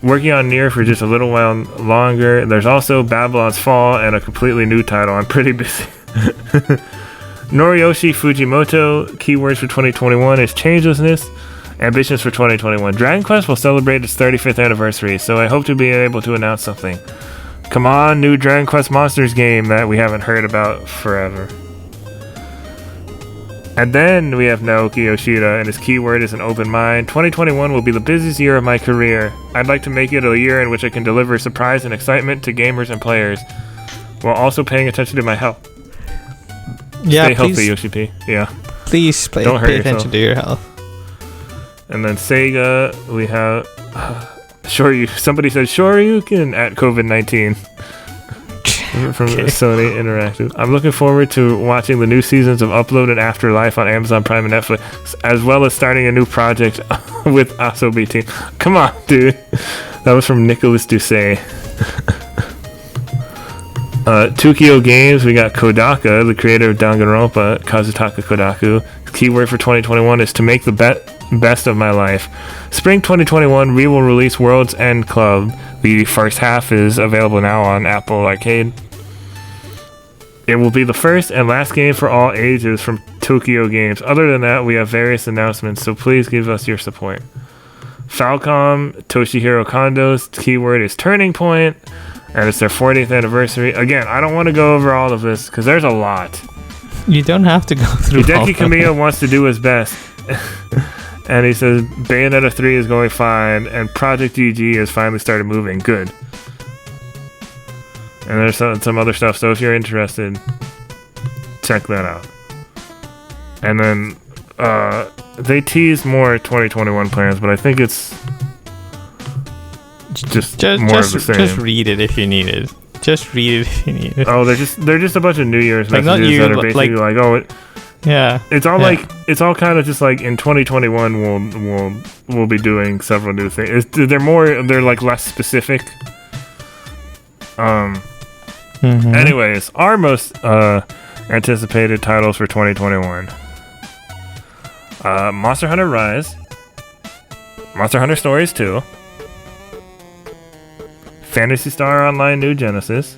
Working on Nier for just a little while longer. There's also Babylon's Fall and a completely new title. I'm pretty busy. Noriyoshi Fujimoto, keywords for 2021 is changelessness. Ambitions for 2021. Dragon Quest will celebrate its 35th anniversary, so I hope to be able to announce something. Come on, new Dragon Quest Monsters game that we haven't heard about forever. And then we have Naoki Yoshida, and his keyword is an open mind. 2021 will be the busiest year of my career. I'd like to make it a year in which I can deliver surprise and excitement to gamers and players, while also paying attention to my health. Yeah, Stay healthy, Yoshi P. Yeah. Please pay attention to your health. And then Sega, we have... somebody said Shoryuken at COVID-19 from Sony Interactive. I'm looking forward to watching the new seasons of Upload and Afterlife on Amazon Prime and Netflix, as well as starting a new project with Asobi Team. Come on, dude. That was from Nicholas Doucet. Tokyo Games, we got Kodaka, the creator of Danganronpa, Kazutaka Kodaku. Keyword for 2021 is to make the best of my life. Spring 2021, we will release World's End Club. The first half is available now on Apple Arcade. It will be the first and last game for all ages from Tokyo Games. Other than that, we have various announcements, so please give us your support. Falcom, Toshihiro Kondo's keyword is Turning Point, and it's their 40th anniversary. Again, I don't want to go over all of this, because there's a lot. You don't have to go through all of Hideki Kamiya wants to do his best. And he says Bayonetta 3 is going fine, and Project GG has finally started moving. Good. And there's some other stuff, so if you're interested, check that out. And then they teased more 2021 plans, but I think it's just more of the same. Just read it if you need it. Just read it if you need it. Oh, they're just a bunch of New Year's messages that are basically like oh, yeah. It's all like it's all kind of just like in 2021 we'll be doing several new things. They're like less specific. Anyways, our most anticipated titles for 2021. Monster Hunter Rise, Monster Hunter Stories 2, Phantasy Star Online New Genesis.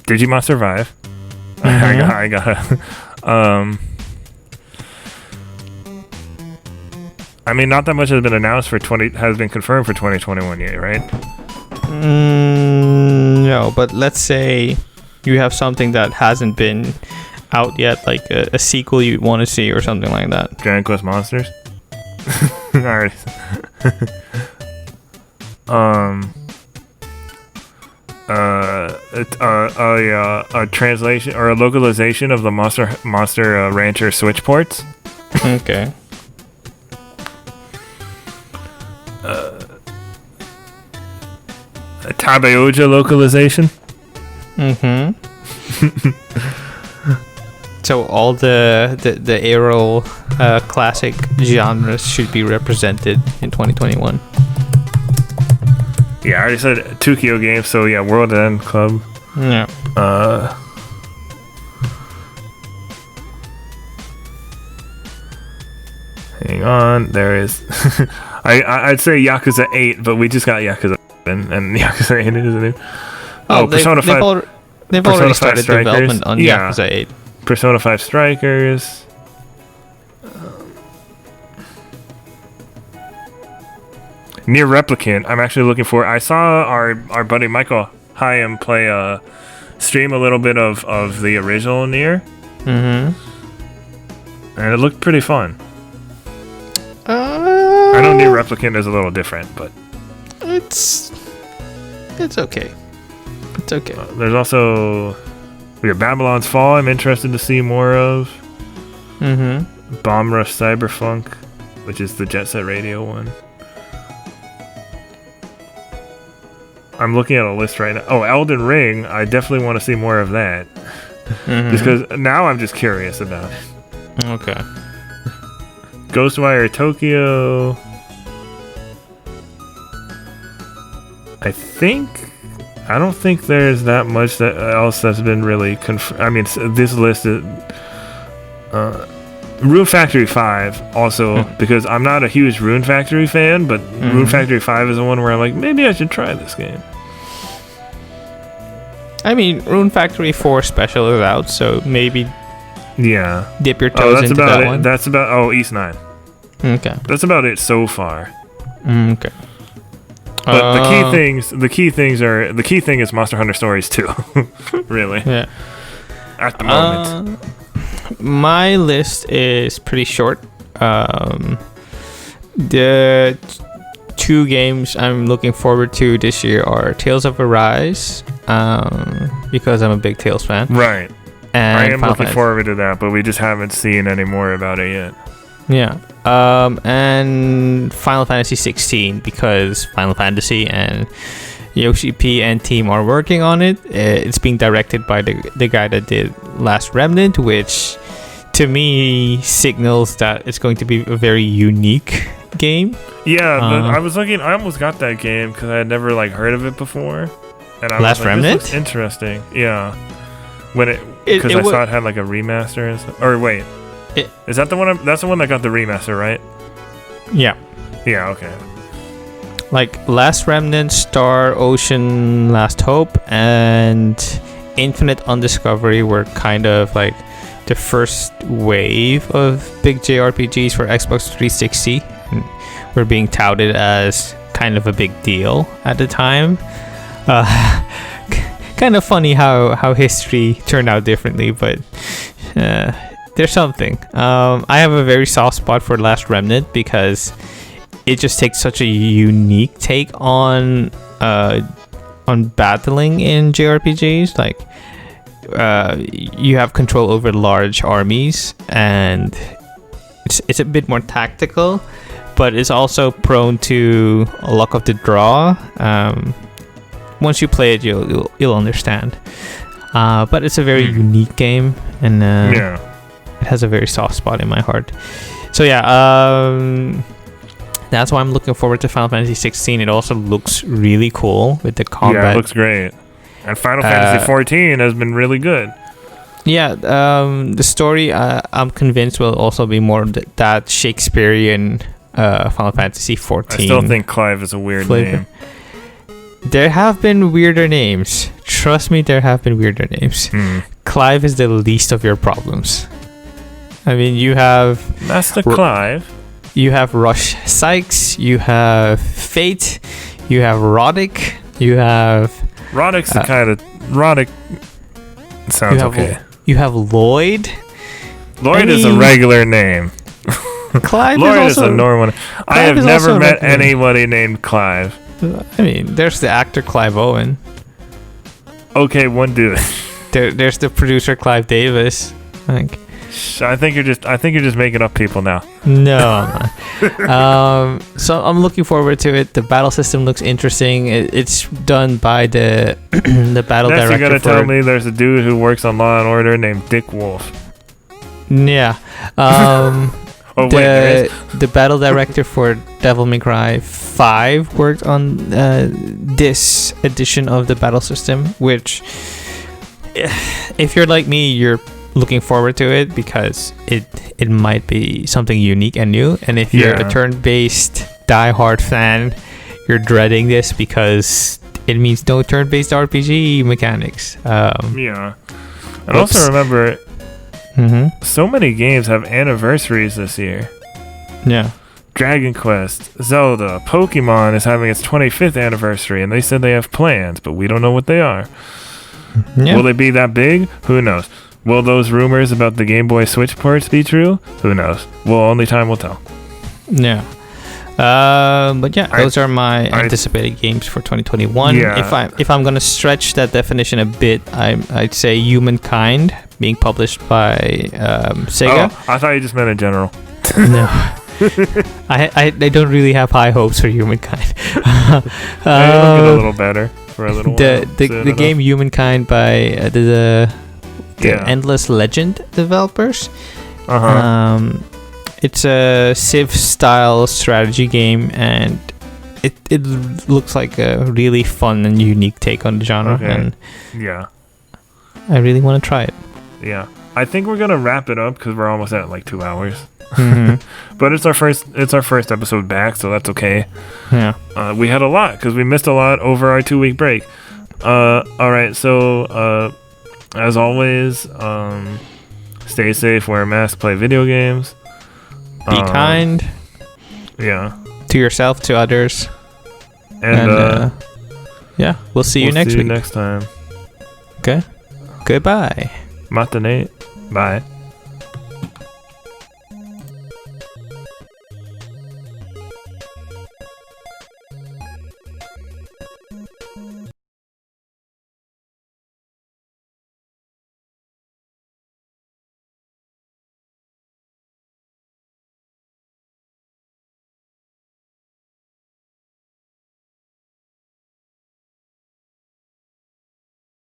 Digimon Survive. I got I mean, not that much has been announced has been confirmed for 2021 yet, right? No, but let's say you have something that hasn't been out yet, like a sequel you want to see or something like that. Dragon Quest Monsters? Alright. a translation or a localization of the Monster Rancher Switch ports. Okay. A Tabeoja localization. Mm-hmm. So all the Erroll classic genres should be represented in 2021. Yeah, I already said Tokyo Games, so yeah, World End Club. Yeah. Hang on, there is. I'd say Yakuza 8, but we just got Yakuza 7, and Yakuza 8 is new. Oh, Persona 5. They've Persona already 5 started Strikers. development on Yakuza 8. Persona 5 Strikers. Near Replicant, I'm actually looking for. I saw our buddy Michael Hyam play stream a little bit of the original Nier. Mm-hmm. And it looked pretty fun. I know Near Replicant is a little different, but it's okay. It's okay. There's also Babylon's Fall. I'm interested to see more of. Mm-hmm. Bomb Rush Cyberfunk, which is the Jet Set Radio one. I'm looking at a list right now. Oh, Elden Ring. I definitely want to see more of that. Mm-hmm. Just because now I'm just curious about it. Okay. Ghostwire Tokyo. I don't think there's that much else that's been really I mean, this list is Rune Factory 5 also, because I'm not a huge Rune Factory fan, but Rune Factory 5 is the one where I'm like, maybe I should try this game. I mean, Rune Factory 4 special is out, so maybe dip your toes into that one. That's about East 9. Okay. That's about it so far. Okay. But the key thing is Monster Hunter Stories 2. Really. Yeah. At the moment. My list is pretty short. The two games I'm looking forward to this year are Tales of Arise, because I'm a big Tales fan. Right. And I am Final looking Fantasy. forward to that, but we just haven't seen any more about it yet. Yeah. And Final Fantasy 16, because Final Fantasy and Yoshi P and team are working on it. It's being directed by the guy that did Last Remnant, which to me signals that it's going to be a very unique game. Yeah, I was looking. I almost got that game because I had never heard of it before. And I Last was like, Remnant? This looks interesting. Yeah, because I thought it had a remaster and stuff. Or wait, is that the one? That's the one that got the remaster, right? Yeah. Yeah. Okay. Last Remnant, Star Ocean, Last Hope, and Infinite Undiscovery were kind of the first wave of big JRPGs for Xbox 360. And were being touted as kind of a big deal at the time. Kind of funny how history turned out differently, but there's something. I have a very soft spot for Last Remnant because it just takes such a unique take on battling in JRPGs. You have control over large armies, and it's a bit more tactical, but it's also prone to a luck of the draw. Once you play it, you'll understand. But it's a very unique game, and it has a very soft spot in my heart. So that's why I'm looking forward to Final Fantasy 16. It also looks really cool with the combat. Yeah, it looks great. And Final Fantasy 14 has been really good. Yeah, the story, I'm convinced, will also be more that Shakespearean Final Fantasy 14. I still think Clive is a weird name. There have been weirder names. Trust me, there have been weirder names. Clive is the least of your problems. I mean, you have... Master Clive. You have Rush Sykes, you have Fate, you have Roddick, you have... Roddick's the kind of... Roddick sounds okay. You have Lloyd. Lloyd is a regular name. Clive Lloyd is also... a normal name. I have never met anybody named Clive. I mean, there's the actor Clive Owen. Okay, one dude. There's the producer Clive Davis. I think you're just making up people now. No, I'm not. So I'm looking forward to it. The battle system looks interesting. It's done by the the battle Next, director. You gotta tell me there's a dude who works on Law and Order named Dick Wolf. Yeah. The battle director for Devil May Cry 5 worked on this edition of the battle system, which, if you're like me, you're looking forward to it because it might be something unique and new. And if you're a turn-based die-hard fan, you're dreading this because it means no turn-based RPG mechanics. And also remember, so many games have anniversaries this year. Yeah. Dragon Quest, Zelda, Pokemon is having its 25th anniversary, and they said they have plans, but we don't know what they are. Yeah. Will they be that big? Who knows? Will those rumors about the Game Boy Switch ports be true? Who knows? Well, only time will tell. Yeah. But yeah, those are my anticipated games for 2021. Yeah. If I'm gonna stretch that definition a bit, I'd say Humankind being published by Sega. Oh, I thought you just meant in general. No. I don't really have high hopes for Humankind. It'll get a little better for a little while. The game Humankind by the Endless Legend developers. It's a Civ-style strategy game, and it looks like a really fun and unique take on the genre. Okay. And yeah, I really want to try it. Yeah, I think we're gonna wrap it up because we're almost at like 2 hours. But it's our first episode back, so that's okay. Yeah, we had a lot because we missed a lot over our 2-week break. All right, so as always, stay safe, wear a mask, play video games. Be kind. Yeah. To yourself, to others. And yeah, we'll see you next week. Next time. Okay. Goodbye. Matinee. Bye.